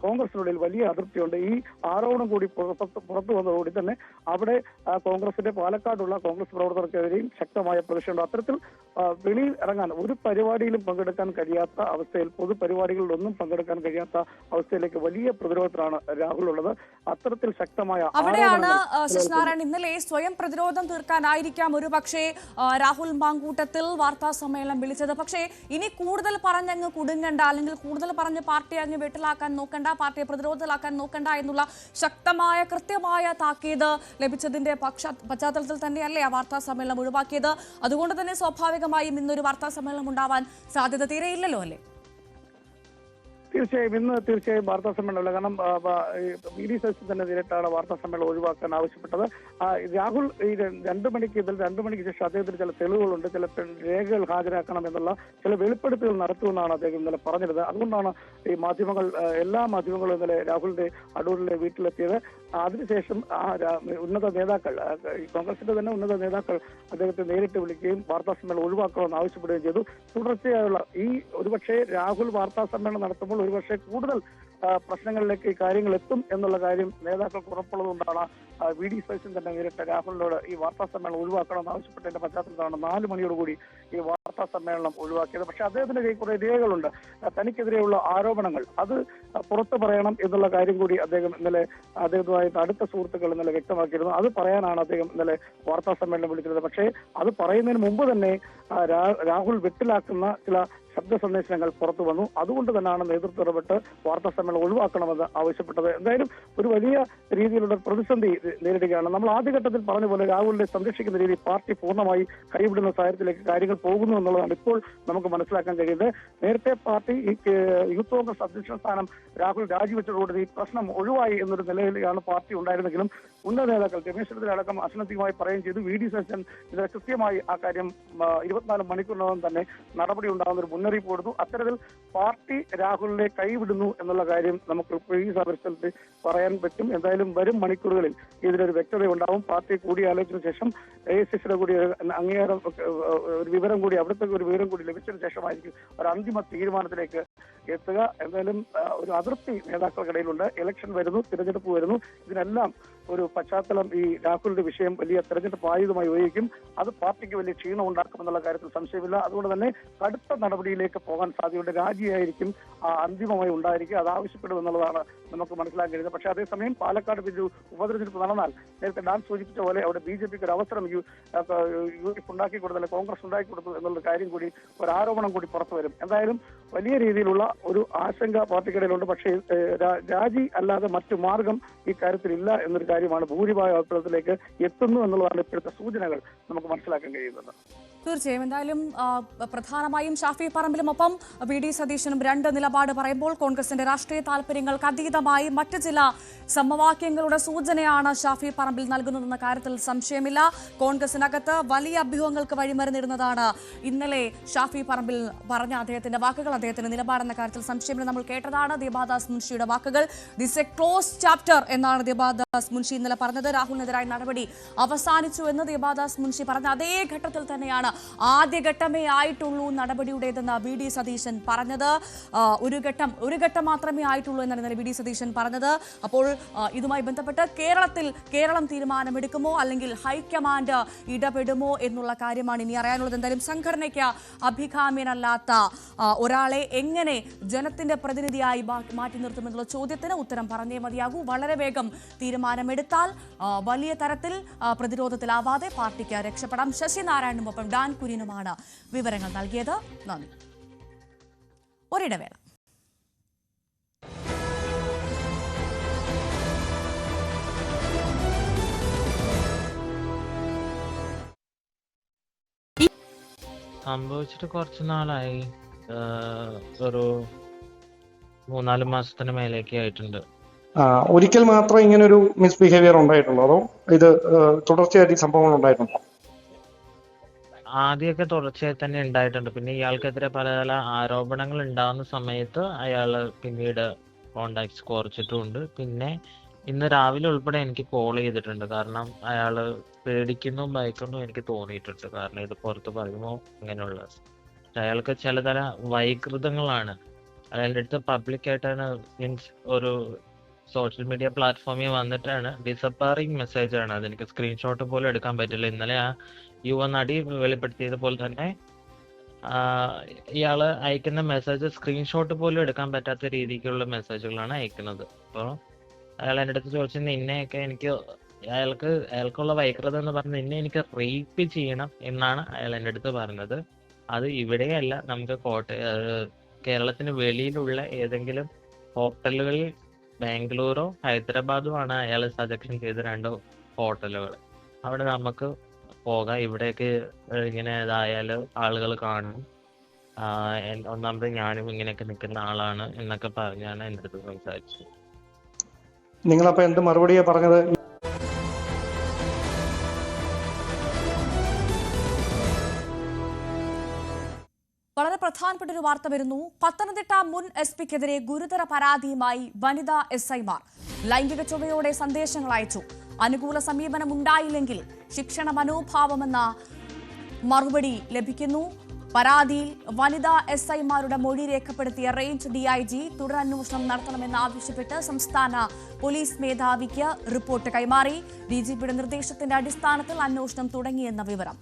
കോൺഗ്രസിനുള്ളിൽ വലിയ അതൃപ്തിയുണ്ട്. ഈ ആരോപണം കൂടി പുറത്തു വന്നതോടെ തന്നെ അവിടെ കോൺഗ്രസിന്റെ പാലക്കാടുള്ള കോൺഗ്രസ് പ്രവർത്തകർക്കെതിരെയും ശക്തമായ പ്രതിഷേധം. അത്തരത്തിൽ വെളിയിൽ ഇറങ്ങാൻ ഒരു പരിപാടിയിലും പങ്കെടുക്കാൻ കഴിയാത്ത അവസ്ഥയിൽ, പൊതുപരിപാടികളിലൊന്നും പങ്കെടുക്കാൻ കഴിയാത്ത അവസ്ഥയിലേക്ക് വലിയ പ്രതിരോധത്തിലാണ് രാഹുൽ ഉള്ളത്. അത്തരത്തിൽ ശക്തമായ അവിടെയാണ് ശശിനാരായൺ ഇന്നലെ സ്വയം പ്രതിരോധം തീർക്കാനായിരിക്കാം ഒരു പക്ഷേ രാഹുൽ മാങ്കൂട്ടത്തിൽ വാർത്താ സമ്മേളനം വിളിച്ചത്. പക്ഷേ ഇനി കൂടുതൽ പറഞ്ഞങ്ങ് കുടുങ്ങണ്ട, അല്ലെങ്കിൽ കൂടുതൽ പറഞ്ഞ് പാർട്ടിയെ അങ്ങ് വെട്ടിലാക്കാൻ നോക്കണ്ട, പാർട്ടിയെ പ്രതിരോധത്തിലാക്കാൻ നോക്കണ്ട എന്നുള്ള ശക്തമായ കൃത്യമായ താക്കീത് ലഭിച്ചതിന്റെ പശ്ചാത്തലത്തിൽ തന്നെയല്ലേ ആ വാർത്താ സമ്മേളനം ഒഴിവാക്കിയത്. അതുകൊണ്ട് തന്നെ സ്വാഭാവികമായും ഇന്നൊരു വാർത്താ സമ്മേളനം ഉണ്ടാവാൻ സാധ്യത തീരെയില്ലല്ലോ അല്ലേ? തീർച്ചയായും വാർത്താ സമ്മേളനമില്ല. കാരണം VD സതീശൻ തന്നെ നേരിട്ടാണ് വാർത്താ സമ്മേളനം ഒഴിവാക്കാൻ ആവശ്യപ്പെട്ടത്. രാഹുൽ ഈ 2 മണിക്ക് ശേഷം അദ്ദേഹത്തിന് ചില തെളിവുകളുണ്ട്, ചില രേഖകൾ ഹാജരാക്കണം എന്നുള്ള ചില വെളിപ്പെടുത്തലുകൾ നടത്തുമെന്നാണ് അദ്ദേഹം ഇന്നലെ പറഞ്ഞത്. അതുകൊണ്ടാണ് ഈ എല്ലാ മാധ്യമങ്ങളും ഇന്നലെ രാഹുലിന്റെ അടൂരിലെ വീട്ടിലെത്തിയത്. അതിനുശേഷം ഉന്നത നേതാക്കൾ, കോൺഗ്രസിന്റെ തന്നെ ഉന്നത നേതാക്കൾ അദ്ദേഹത്തെ നേരിട്ട് വിളിക്കുകയും വാർത്താ സമ്മേളനം ഒഴിവാക്കണമെന്ന് ആവശ്യപ്പെടുകയും ചെയ്തു. തുടർച്ചയായുള്ള ഈ ഒരുപക്ഷെ രാഹുൽ വാർത്താ സമ്മേളനം നടത്തുമ്പോൾ ഒരുപക്ഷെ കൂടുതൽ പ്രശ്നങ്ങളിലേക്ക് ഈ കാര്യങ്ങൾ എത്തും എന്നുള്ള കാര്യം നേതാക്കൾക്ക് ഉറപ്പുള്ളതുകൊണ്ടാണ് VD സതീശൻ തന്നെ നേരിട്ട് രാഹുലിനോട് ഈ വാർത്താ സമ്മേളനം ഒഴിവാക്കണമെന്ന് ആവശ്യപ്പെട്ടതിന്റെ പശ്ചാത്തലത്തിലാണ് 4 മണിയോടുകൂടി ഈ വാർത്താ സമ്മേളനം ഒഴിവാക്കിയത്. പക്ഷെ അദ്ദേഹത്തിന്റെ കയ്യിൽ കുറെ രേഖകളുണ്ട്. തനിക്കെതിരെയുള്ള ആരോപണങ്ങൾ അത് പുറത്തു പറയണം എന്നുള്ള കാര്യം കൂടി അദ്ദേഹം ഇന്നലെ അദ്ദേഹവുമായിട്ട് അടുത്ത സുഹൃത്തുക്കൾ ഇന്നലെ വ്യക്തമാക്കിയിരുന്നു. അത് പറയാനാണ് അദ്ദേഹം ഇന്നലെ വാർത്താ സമ്മേളനം വിളിക്കുന്നത്. പക്ഷേ അത് പറയുന്നതിന് മുമ്പ് തന്നെ രാഹുൽ വെട്ടിലാക്കുന്ന ചില ശബ്ദ സന്ദേശങ്ങൾ പുറത്തു വന്നു. അതുകൊണ്ട് തന്നെയാണ് നേതൃത്വം ഇടപെട്ട് വാർത്താ സമ്മേളനം ഒഴിവാക്കണമെന്ന് ആവശ്യപ്പെട്ടത്. എന്തായാലും ഒരു വലിയ രീതിയിലുള്ള പ്രതിസന്ധി നേരിടുകയാണ്. നമ്മൾ ആദ്യഘട്ടത്തിൽ പറഞ്ഞ പോലെ രാഹുലിനെ സംരക്ഷിക്കുന്ന രീതി പാർട്ടി പൂർണ്ണമായി കൈവിടുന്ന സാഹചര്യത്തിലേക്ക് കാര്യങ്ങൾ പോകുന്നു എന്നുള്ളതാണ് ഇപ്പോൾ നമുക്ക് മനസ്സിലാക്കാൻ കഴിയുന്നത്. നേരത്തെ പാർട്ടി യൂത്ത് കോൺഗ്രസ് അധ്യക്ഷ സ്ഥാനം രാഹുൽ രാജിവെച്ചതോടുകൂടി ഈ പ്രശ്നം ഒഴിവായി എന്നൊരു നിലയിലാണ് പാർട്ടി ഉണ്ടായിരുന്നെങ്കിലും ഉന്നത നേതാക്കൾ രമേശ് ചെന്നിത്തലയടക്കം അസന്നദ്ധികമായി പറയുകയും ചെയ്തു. VD സതീശൻ ഇത് കൃത്യമായി ആ കാര്യം 24 മണിക്കൂറിനകം തന്നെ നടപടി ഉണ്ടാകുന്ന ഒരു മുന്നറിയിപ്പ് കൊടുത്തു. അത്തരത്തിൽ പാർട്ടി രാഹുലിനെ കൈവിടുന്നു എന്നുള്ള കാര്യം നമുക്ക് ഈ സാഹചര്യത്തിൽ പറയാൻ പറ്റും. എന്തായാലും വരും മണിക്കൂറുകളിൽ ഇതിലൊരു വ്യക്തത ഉണ്ടാവും. പാർട്ടി കൂടിയാലോചന ശേഷം AICCയുടെ കൂടി അംഗീകാരം, ഒരു വിവരം കൂടി, അവിടുത്തെ ഒരു വിവരം കൂടി ലഭിച്ചതിന് ശേഷമായിരിക്കും ഒരു അന്തിമ തീരുമാനത്തിലേക്ക് എത്തുക. എന്തായാലും ഒരു അതൃപ്തി നേതാക്കൾക്കിടയിലുണ്ട്. ഇലക്ഷൻ വരുന്നു, തിരഞ്ഞെടുപ്പ് വരുന്നു. ഇതിനെല്ലാം ഒരു പശ്ചാത്തലം ഈ രാഹുലിന്റെ വിഷയം വലിയ തെരഞ്ഞെടുപ്പ് ആയുധമായി ഉപയോഗിക്കും. അത് പാർട്ടിക്ക് വലിയ ക്ഷീണം ഉണ്ടാക്കുമെന്നുള്ള കാര്യത്തിൽ സംശയമില്ല. അതുകൊണ്ട് തന്നെ കടുത്ത നടപടിയിലേക്ക് പോകാൻ സാധ്യതയുണ്ട്. രാജിയായിരിക്കും അന്തിമമായി ഉണ്ടായിരിക്കുക. അത് ആവശ്യപ്പെടുമെന്നുള്ളതാണ് നമുക്ക് മനസ്സിലാക്കാൻ കഴിയുന്നത്. പക്ഷേ അതേസമയം പാലക്കാട് ഒരു ഉപതെരഞ്ഞെടുപ്പ് നടന്നാൽ നേരത്തെ ഡാൻ സൂചിപ്പിച്ച പോലെ അവിടെ BJPക്ക് ഒരു അവസരം UDF ഉണ്ടാക്കി കൊടുത്തല്ല, കോൺഗ്രസ് ഉണ്ടാക്കി കൊടുത്തു എന്നുള്ള കാര്യം കൂടി, ഒരു ആരോപണം കൂടി പുറത്തു വരും. എന്തായാലും വലിയ രീതിയിലുള്ള ഒരു ആശങ്ക പാർട്ടിക്കിടയിലുണ്ട്. പക്ഷേ രാജി അല്ലാതെ മറ്റു മാർഗം ഈ കാര്യത്തിൽ ഇല്ല എന്നൊരു കാര്യമാണ് ഭൂരിഭാഗ അഭിപ്രായത്തിലേക്ക് എത്തുന്നു എന്നുള്ളതാണ് ഇപ്പോഴത്തെ സൂചനകൾ നമുക്ക് മനസ്സിലാക്കാൻ കഴിയുന്നത്. തീർച്ചയായും എന്തായാലും പ്രധാനമായും ഷാഫി പറമ്പിലുമൊപ്പം VD സതീശനും 2 നിലപാട് പറയുമ്പോൾ കോൺഗ്രസിന്റെ രാഷ്ട്രീയ താല്പര്യങ്ങൾക്ക് അതീതമായി മറ്റ് ചില സമവാക്യങ്ങളുടെ സൂചനയാണ് ഷാഫി പറമ്പിൽ നൽകുന്നതെന്ന കാര്യത്തിൽ സംശയമില്ല. കോൺഗ്രസിനകത്ത് വലിയ അഭ്യൂഹങ്ങൾക്ക് വഴിമരുന്നിടുന്നതാണ് ഇന്നലെ ഷാഫി പറമ്പിൽ പറഞ്ഞ അദ്ദേഹത്തിന്റെ വാക്കുകൾ, അദ്ദേഹത്തിന്റെ നിലപാടെന്ന കാര്യത്തിൽ സംശയമില്ല. നമ്മൾ കേട്ടതാണ് ദീപാദാസ് മുൻഷിയുടെ വാക്കുകൾ. ദിസ് എ ക്ലോസ് ചാപ്റ്റർ എന്നാണ് ദീപാദാസ് മുൻഷി ഇന്നലെ പറഞ്ഞത്. രാഹുലിനെതിരായ നടപടി അവസാനിച്ചു എന്ന് ദീപാദാസ് മുൻഷി പറഞ്ഞ അതേ ഘട്ടത്തിൽ തന്നെയാണ് ആദ്യഘട്ടമേ ആയിട്ടുള്ളൂ നടപടിയുടേതെന്ന് VD സതീശൻ പറഞ്ഞത്. ഒരു ഘട്ടം മാത്രമേ ആയിട്ടുള്ളൂ എന്നാണ് ഇന്നലെ VD സതീശൻ പറഞ്ഞത്. അപ്പോൾ ഇതുമായി ബന്ധപ്പെട്ട് കേരളം തീരുമാനമെടുക്കുമോ അല്ലെങ്കിൽ ഹൈക്കമാൻഡ് ഇടപെടുമോ എന്നുള്ള കാര്യമാണ് ഇനി അറിയാനുള്ളത്. എന്തായാലും സംഘടനയ്ക്ക് അഭികാമ്യനല്ലാത്ത ഒരാളെ എങ്ങനെ ജനത്തിന്റെ പ്രതിനിധിയായി മാറ്റി നിർത്തുമെന്നുള്ള ചോദ്യത്തിന് ഉത്തരം പറഞ്ഞേ മതിയാകൂ. വളരെ വേഗം തീരുമാനമെടുത്താൽ വലിയ തരത്തിൽ പ്രതിരോധത്തിലാവാതെ പാർട്ടിക്ക് രക്ഷപ്പെടാം. ശശിനാരായണനുമൊപ്പം ഡാൻ കുര്യനുമാണ് വിവരങ്ങൾ നൽകിയത്. നന്ദി. ഒരിടവേള. സംഭവിച്ചിട്ട് കുറച്ച് നാളായി. ഒരു 3-4 മാസത്തിന് മേലേക്ക് ആയിട്ടുണ്ട്. ഒരിക്കൽ മാത്രമേ ഇങ്ങനെ ഒരു മിസ്ബിഹേവിയർ ഉണ്ടായിട്ടുള്ളൂ, അതോ ഇത് തുടർച്ചയായിട്ട് ഈ സംഭവങ്ങൾ ഉണ്ടായിട്ടുണ്ടോ? ആദ്യമൊക്കെ തുടർച്ചയായി തന്നെ ഉണ്ടായിട്ടുണ്ട്. പിന്നെ ഇയാൾക്കെതിരെ പല പല ആരോപണങ്ങൾ ഉണ്ടാകുന്ന സമയത്ത് അയാൾ പിന്നീട് കോണ്ടാക്ട്സ് കുറച്ചിട്ടുമുണ്ട്. പിന്നെ ഇന്ന് രാവിലെ ഉൾപ്പെടെ എനിക്ക് കോൾ ചെയ്തിട്ടുണ്ട്. കാരണം അയാൾ പേടിക്കുന്നു ഭയക്കുന്നു എനിക്ക് തോന്നിയിട്ടുണ്ട്. കാരണം ഇത് പുറത്ത് പറയുമ്പോൾ ഇങ്ങനെയുള്ള അയാൾക്ക് ചിലതര വൈകൃതങ്ങളാണ്. അയാളുടെ അടുത്ത് പബ്ലിക്കായിട്ടാണ്, മീൻസ് ഒരു സോഷ്യൽ മീഡിയ പ്ലാറ്റ്ഫോമിൽ വന്നിട്ടാണ് ഡിസപ്പയറിങ് മെസ്സേജ് ആണ്. അതെനിക്ക് സ്ക്രീൻഷോട്ട് പോലും എടുക്കാൻ പറ്റില്ല. ഇന്നലെ ആ യുവനടി വെളിപ്പെടുത്തിയത് പോലെ തന്നെ ഇയാള് അയക്കുന്ന മെസ്സേജ് സ്ക്രീൻഷോട്ട് പോലും എടുക്കാൻ പറ്റാത്ത രീതിക്കുള്ള മെസ്സേജുകളാണ് അയക്കുന്നത്. അപ്പോൾ അയാൾ എൻ്റെ അടുത്ത് ചോദിച്ചു, നിന്നെയൊക്കെ എനിക്ക് അയാൾക്കുള്ള വൈകൃതം എന്ന് പറഞ്ഞ് നിന്നെ എനിക്ക് റേപ്പ് ചെയ്യണം എന്നാണ് അയാൾ എൻ്റെ അടുത്ത് പറഞ്ഞത്. അത് ഇവിടെയല്ല, നമുക്ക് കേരളത്തിന് വെളിയിലുള്ള ഏതെങ്കിലും ഹോട്ടലുകളിൽ ബാംഗ്ലൂരോ ഹൈദരാബാദോ ആണ് അയാൾ സജക്ഷൻ ചെയ്ത 2 ഹോട്ടലുകൾ. അവിടെ നമുക്ക് പോകാം, ഇവിടേക്ക് ഇങ്ങനെ ഇതായാൽ ആളുകൾ കാണും, ഒന്നാമത് ഞാനും ഇങ്ങനെയൊക്കെ നിൽക്കുന്ന ആളാണ് എന്നൊക്കെ പറഞ്ഞാണ് എൻ്റെ അടുത്ത് സംസാരിച്ചത്. നിങ്ങളപ്പോ എന്ത് മറുപടിയാ പറഞ്ഞത്? വളരെ പ്രധാനപ്പെട്ട ഒരു വാർത്ത വരുന്നു. പത്തനംതിട്ട മുൻ SP-ക്കെതിരെ ഗുരുതര പരാതിയുമായി വനിതാ SI-മാർ ലൈംഗിക ചുവയോടെ സന്ദേശങ്ങൾ അയച്ചു. അനുകൂല സമീപനം ഉണ്ടായില്ലെങ്കിൽ ശിക്ഷണ മനോഭാവമെന്ന മറുപടി ലഭിക്കുന്നു. പരാതിയിൽ വനിതാ SI-മാരുടെ മൊഴി രേഖപ്പെടുത്തിയ റേഞ്ച് DIG തുടരന്വേഷണം നടത്തണമെന്നാവശ്യപ്പെട്ട് സംസ്ഥാന പോലീസ് മേധാവിക്ക് റിപ്പോർട്ട് കൈമാറി. DGPയുടെ നിർദ്ദേശത്തിന്റെ അടിസ്ഥാനത്തിൽ അന്വേഷണം തുടങ്ങിയെന്ന വിവരം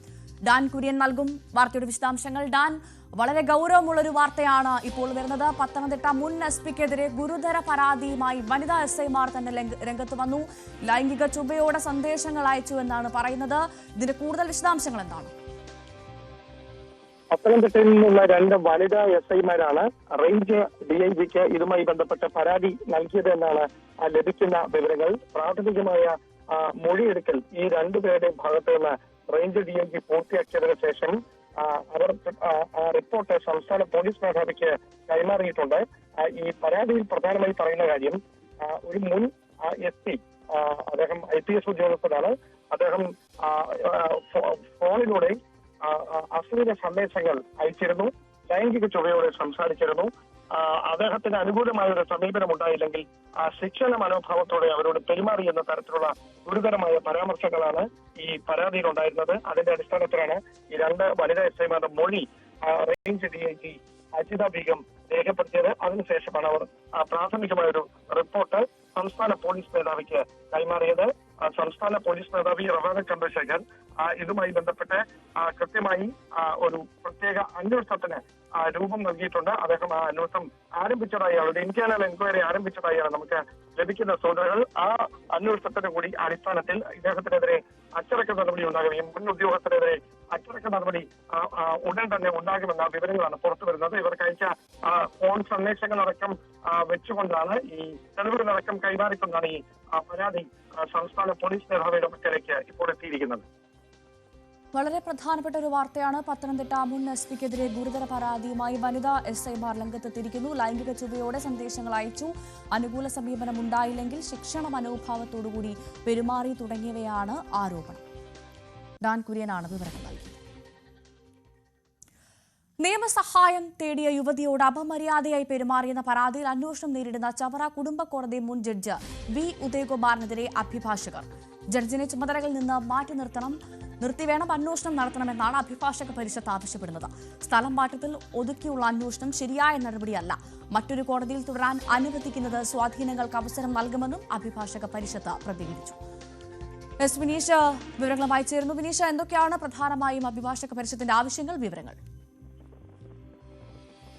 ഡാൻ കുര്യൻ നൽകും. വാർത്തയുടെ വിശദാംശങ്ങൾ. ഡാൻ, വളരെ ഗൗരവമുള്ളൊരു വാർത്തയാണ് ഇപ്പോൾ വരുന്നത്. പത്തനംതിട്ട മുൻ SP-ക്കെതിരെ ഗുരുതര പരാതിയുമായി വനിതാ SI-മാർ തന്നെ രംഗത്ത് വന്നു. ലൈംഗിക ചുവയോടെ സന്ദേശങ്ങൾ അയച്ചു എന്നാണ് പറയുന്നത്. ഇതിന്റെ കൂടുതൽ വിശദാംശങ്ങൾ എന്താണ്? പത്തനംതിട്ടയിൽ നിന്നുള്ള 2 വനിതാ SI-മാരാണ് റേഞ്ച് DIGക്ക് ഇതുമായി ബന്ധപ്പെട്ട പരാതി നൽകിയത് എന്നാണ് ലഭിക്കുന്ന വിവരങ്ങൾ. പ്രാഥമികമായ മൊഴിയെടുക്കൽ ഈ 2 പേരുടെയും ഭാഗത്ത് നിന്ന് റേഞ്ച് DIG പൂർത്തിയാക്കിയതിനു ശേഷം അവർ റിപ്പോർട്ട് സംസ്ഥാന പോലീസ് മേധാവിക്ക് കൈമാറിയിട്ടുണ്ട്. ഈ പരാതിയിൽ പ്രധാനമായി പറയുന്ന കാര്യം, ഒരു മുൻ SP, അദ്ദേഹം IPS ഉദ്യോഗസ്ഥനാണ്. അദ്ദേഹം ഫോണിലൂടെ അശ്ലീല സന്ദേശങ്ങൾ അയച്ചിരുന്നു, ലൈംഗിക ചുവയോടെ സംസാരിച്ചിരുന്നു. അദ്ദേഹത്തിന് അനുകൂലമായ ഒരു സമീപനം ഉണ്ടായില്ലെങ്കിൽ ശിക്ഷണ മനോഭാവത്തോടെ അവരോട് പെരുമാറി എന്ന തരത്തിലുള്ള ഗുരുതരമായ പരാമർശങ്ങളാണ് ഈ പരാതിയിൽ ഉണ്ടായിരുന്നത്. അതിന്റെ അടിസ്ഥാനത്തിലാണ് ഈ 2 വനിതാ SI-മാരുടെ മൊഴി റേഞ്ച് DIG അജിത ബീഗം രേഖപ്പെടുത്തിയത്. അതിനുശേഷമാണ് അവർ പ്രാഥമികമായ ഒരു റിപ്പോർട്ട് സംസ്ഥാന പോലീസ് മേധാവിക്ക് കൈമാറിയത്. സംസ്ഥാന പോലീസ് മേധാവി റവാദ ചന്ദ്രശേഖർ ഇതുമായി ബന്ധപ്പെട്ട് കൃത്യമായി ഒരു പ്രത്യേക അന്വേഷണത്തിന് രൂപം നൽകിയിട്ടുണ്ട്. അദ്ദേഹം ആ അന്വേഷണം ആരംഭിച്ചതായാണ്, ഒരു ഇന്റേണൽ എൻക്വയറി ആരംഭിച്ചതായാണ് നമുക്ക് ലഭിക്കുന്ന സൂചനകൾ. ആ അന്വേഷണത്തിന്റെ കൂടി അടിസ്ഥാനത്തിൽ ഇദ്ദേഹത്തിനെതിരെ അച്ചടക്ക നടപടി ഉണ്ടാകുകയും മുൻ ഉദ്യോഗസ്ഥരെതിരെ അച്ചടക്ക നടപടി ഉടൻ തന്നെ ഉണ്ടാകുമെന്ന വിവരങ്ങളാണ് പുറത്തു വരുന്നത്. ഇവർക്ക് അയച്ച ഫോൺ സന്ദേശങ്ങളടക്കം വെച്ചുകൊണ്ടാണ്, ഈ തെളിവുകളടക്കം കൈമാറിക്കൊണ്ടാണ് ഈ പരാതി സംസ്ഥാന പോലീസ് മേധാവിയുടെ പക്കലേക്ക് ഇപ്പോൾ എത്തിയിരിക്കുന്നത്. വളരെ പ്രധാനപ്പെട്ട ഒരു വാർത്തയാണ്. പത്തനംതിട്ട മുൻ SP-ക്കെതിരെ ഗുരുതര പരാതിയുമായി വനിതാ SI-മാർ രംഗത്തെത്തിയിരിക്കുന്നു. ലൈംഗിക ചുവയോടെ സന്ദേശങ്ങൾ അയച്ചു, അനുകൂല സമീപനം ഉണ്ടായില്ലെങ്കിൽ ശിക്ഷണ മനോഭാവത്തോടുകൂടി പെരുമാറി തുടങ്ങിയവയാണ് ആരോപണം. ഡാൻ കുര്യനാണ് വിവരങ്ങൾ നൽകിയത്. നിയമസഹായം തേടിയ യുവതിയോട് അപമര്യാദയായി പെരുമാറിയെന്ന പരാതിയിൽ അന്വേഷണം നേരിടുന്ന ചവറ കുടുംബ കോടതി മുൻ ജഡ്ജ് V ഉദയകുമാറിനെതിരെ അഭിഭാഷകർ. ജഡ്ജിനെ ചുമതലകളിൽ നിന്ന് മാറ്റി നിർത്തിവേണം അന്വേഷണം നടത്തണമെന്നാണ് അഭിഭാഷക പരിഷത്ത് ആവശ്യപ്പെടുന്നത്. സ്ഥലം മാറ്റത്തിൽ ഒതുക്കിയുള്ള അന്വേഷണം ശരിയായ നടപടിയല്ല. മറ്റൊരു കോടതിയിൽ തുടരാൻ അനുവദിക്കുന്നത് സ്വാധീനങ്ങൾക്ക് അവസരം നൽകുമെന്നും അഭിഭാഷക പരിഷത്ത് പ്രതികരിച്ചു. വിനീഷ് വിവരങ്ങളുമായി ചേരുന്നു. വിനീഷ്, എന്തൊക്കെയാണ് പ്രധാനമായും അഭിഭാഷക പരിഷത്തിന്റെ ആവശ്യങ്ങൾ, വിവരങ്ങൾ?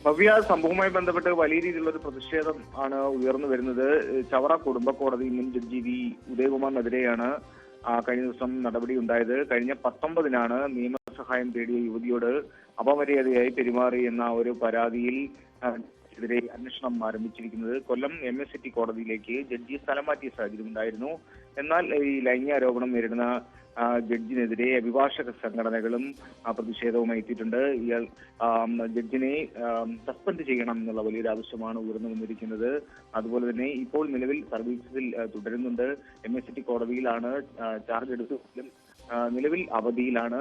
ഭവ്യ, സംഭവവുമായി ബന്ധപ്പെട്ട് വലിയ രീതിയിലുള്ള ഒരു പ്രതിഷേധം ആണ് ഉയർന്നു വരുന്നത്. ചവറ കുടുംബ കോടതി മുൻ ജഡ്ജി V ഉദയകുമാറിനെതിരെയാണ് കഴിഞ്ഞ ദിവസം നടപടി ഉണ്ടായത്. കഴിഞ്ഞ 19-നാണ് നിയമസഹായം തേടിയ യുവതിയോട് അപമര്യാദയായി പെരുമാറി എന്ന ഒരു പരാതിയിൽ എതിരെ അന്വേഷണം ആരംഭിച്ചിരിക്കുന്നത്. കൊല്ലം MS City കോടതിയിലേക്ക് ജഡ്ജി സ്ഥലം മാറ്റിയ സാഹചര്യം ഉണ്ടായിരുന്നു. എന്നാൽ ഈ ലൈംഗിക ആരോപണം നേരിടുന്ന ജഡ്ജിനെതിരെ അഭിഭാഷക സംഘടനകളും പ്രതിഷേധവുമായി എത്തിയിട്ടുണ്ട്. ഇയാൾ ജഡ്ജിനെ സസ്പെൻഡ് ചെയ്യണം എന്നുള്ള വലിയൊരു ആവശ്യമാണ് ഉയർന്നു വന്നിരിക്കുന്നത്. അതുപോലെ തന്നെ ഇപ്പോൾ നിലവിൽ സർവീസിൽ തുടരുന്നുണ്ട്. MACT കോടതിയിലാണ് ചാർജ് എടുത്തതെങ്കിലും നിലവിൽ അവധിയിലാണ്.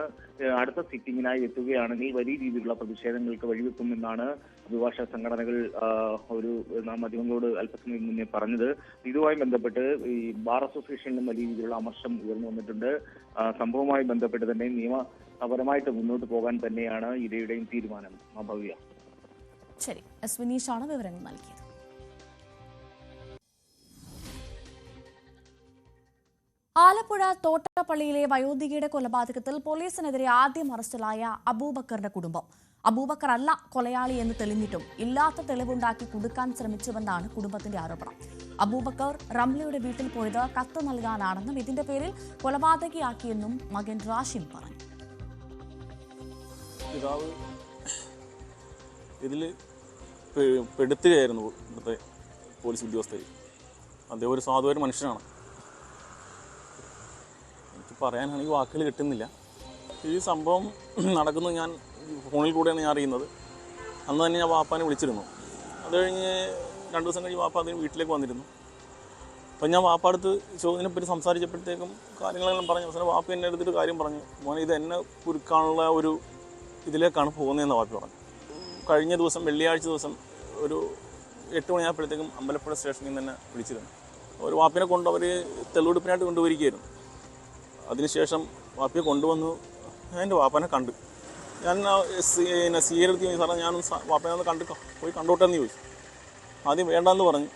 അടുത്ത സിറ്റിംഗിനായി എത്തുകയാണെങ്കിൽ വലിയ രീതിയിലുള്ള പ്രതിഷേധങ്ങൾക്ക് വഴിവെക്കുമെന്നാണ് അഭിഭാഷക സംഘടനകൾ ഒരു മാധ്യമങ്ങളോട് അല്പസമയം മുന്നേ പറഞ്ഞത്. ഇതുമായി ബന്ധപ്പെട്ട് ഈ ബാർ അസോസിയേഷനിലും വലിയ രീതിയിലുള്ള അമർഷം ഉയർന്നു വന്നിട്ടുണ്ട്. സംഭവവുമായി ബന്ധപ്പെട്ട് തന്നെ നിയമപരമായിട്ട് മുന്നോട്ട് പോകാൻ തന്നെയാണ് ഇരയുടെയും തീരുമാനം. ഭവ്യ. ശരി, എസ് വിനീഷാണ് വിവരങ്ങൾ നൽകിയത്. ആലപ്പുഴ തോട്ടപ്പള്ളിയിലെ വയോധികയുടെ കൊലപാതകത്തിൽ പോലീസിനെതിരെ ആദ്യം അറസ്റ്റിലായ അബൂബക്കറിന്റെ കുടുംബം. അബൂബക്കർ അല്ല കൊലയാളി എന്ന് തെളിഞ്ഞിട്ടും ഇല്ലാത്ത തെളിവുണ്ടാക്കി കുടുക്കാൻ ശ്രമിച്ചുവെന്നാണ് കുടുംബത്തിന്റെ ആരോപണം. അബൂബക്കർ റംലയുടെ വീട്ടിൽ പോയത് കത്ത് നൽകാനാണെന്നും ഇതിന്റെ പേരിൽ കൊലപാതകിയാക്കിയെന്നും മകൻ റാഷിം പറഞ്ഞു. പിതാവ് ഇതിൽ പെടുത്തുകയായിരുന്നു ഇവിടുത്തെ പോലീസ് ഉദ്യോഗസ്ഥർ. അദ്ദേഹം ഒരു സാധുവായ മനുഷ്യനാണ്. എനിക്ക് പറയാനാണെങ്കിൽ വാക്കുകൾ കിട്ടുന്നില്ല. ഈ സംഭവം നടക്കുന്നത് ഞാൻ ഫോണിൽ കൂടെയാണ് ഞാൻ അറിയുന്നത്. അന്ന് തന്നെ ഞാൻ വാപ്പാനെ വിളിച്ചിരുന്നു. അത് കഴിഞ്ഞ് 2 ദിവസം കഴിഞ്ഞ് വാപ്പ അതിന് വീട്ടിലേക്ക് വന്നിരുന്നു. അപ്പം ഞാൻ വാപ്പാടുത്ത് ഇതിനെപ്പറ്റി സംസാരിച്ചപ്പോഴത്തേക്കും കാര്യങ്ങളെല്ലാം പറഞ്ഞു. അവസാനം വാപ്പ എന്നെ എടുത്തിട്ട് കാര്യം പറഞ്ഞു, മോനെ ഇത് എന്നെ കുരുക്കാനുള്ള ഒരു ഇതിലേക്കാണ് പോകുന്നതെന്ന് വാപ്പ പറഞ്ഞു. കഴിഞ്ഞ ദിവസം വെള്ളിയാഴ്ച ദിവസം ഒരു 8 മണിയായപ്പോഴത്തേക്കും അമ്പലപ്പുഴ സ്റ്റേഷനിൽ തന്നെ വിളിച്ചിരുന്നു. ഒരു വാപ്പിനെ കൊണ്ട് അവർ തെളിവെടുപ്പിനായിട്ട് കൊണ്ടുവരികയായിരുന്നു. അതിനുശേഷം വാപ്പിയെ കൊണ്ടുവന്നു. ഞാൻ എൻ്റെ വാപ്പാനെ കണ്ടു. ഞാൻ സീരെടുത്ത് സാറേ ഞാൻ വാപ്പനെ ഒന്ന് പോയി കണ്ടോട്ടെ എന്ന് ചോദിച്ചു. ആദ്യം വേണ്ടെന്ന് പറഞ്ഞു.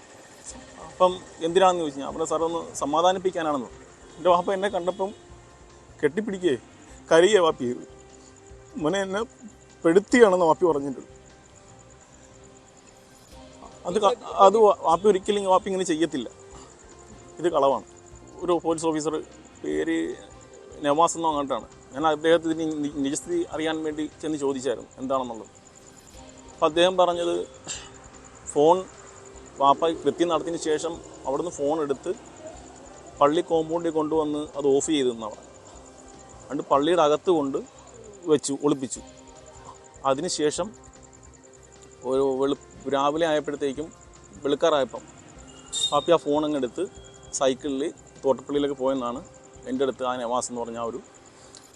അപ്പം എന്തിനാണെന്ന് ചോദിച്ചു. ഞാൻ പറഞ്ഞു സാറേ ഒന്ന് സമാധാനിപ്പിക്കാനാണെന്ന്. എൻ്റെ വാപ്പ എന്നെ കണ്ടപ്പം കെട്ടിപ്പിടിക്കുകയെ കരയുക വാപ്പി ചെയ്തു. മോനെ എന്നെ പെടുത്തിയാണെന്ന് വാപ്പി പറഞ്ഞിട്ടുണ്ട്. അത് വാപ്പി ഒരിക്കലും വാപ്പി ഇങ്ങനെ ചെയ്യത്തില്ല. ഇത് കളവാണ്. ഒരു പോലീസ് ഓഫീസർ പേര് നവാസ് എന്നോ അങ്ങോട്ടാണ്. ഞാൻ അദ്ദേഹത്തിന് നിജസ്ഥിതി അറിയാൻ വേണ്ടി ചെന്ന് ചോദിച്ചായിരുന്നു എന്താണെന്നുള്ളത്. അപ്പം അദ്ദേഹം പറഞ്ഞത് ഫോൺ വാപ്പ കൃത്യം നടത്തിയതിന് ശേഷം അവിടുന്ന് ഫോൺ എടുത്ത് പള്ളി കോമ്പൗണ്ടിൽ കൊണ്ടുവന്ന് അത് ഓഫ് ചെയ്തെന്നാണ് പറഞ്ഞത്. അതുകൊണ്ട് പള്ളിയുടെ അകത്ത് കൊണ്ട് വെച്ചു ഒളിപ്പിച്ചു. അതിനുശേഷം ഒരു രാവിലെ ആയപ്പോഴത്തേക്കും വെളുക്കാറായപ്പം പാപ്പി ആ ഫോൺ അങ്ങ് എടുത്ത് സൈക്കിളിൽ തോട്ടപ്പള്ളിയിലേക്ക് പോയെന്നാണ് എൻ്റെ അടുത്ത് ആ നവാസ് എന്ന് പറഞ്ഞ ആ ഒരു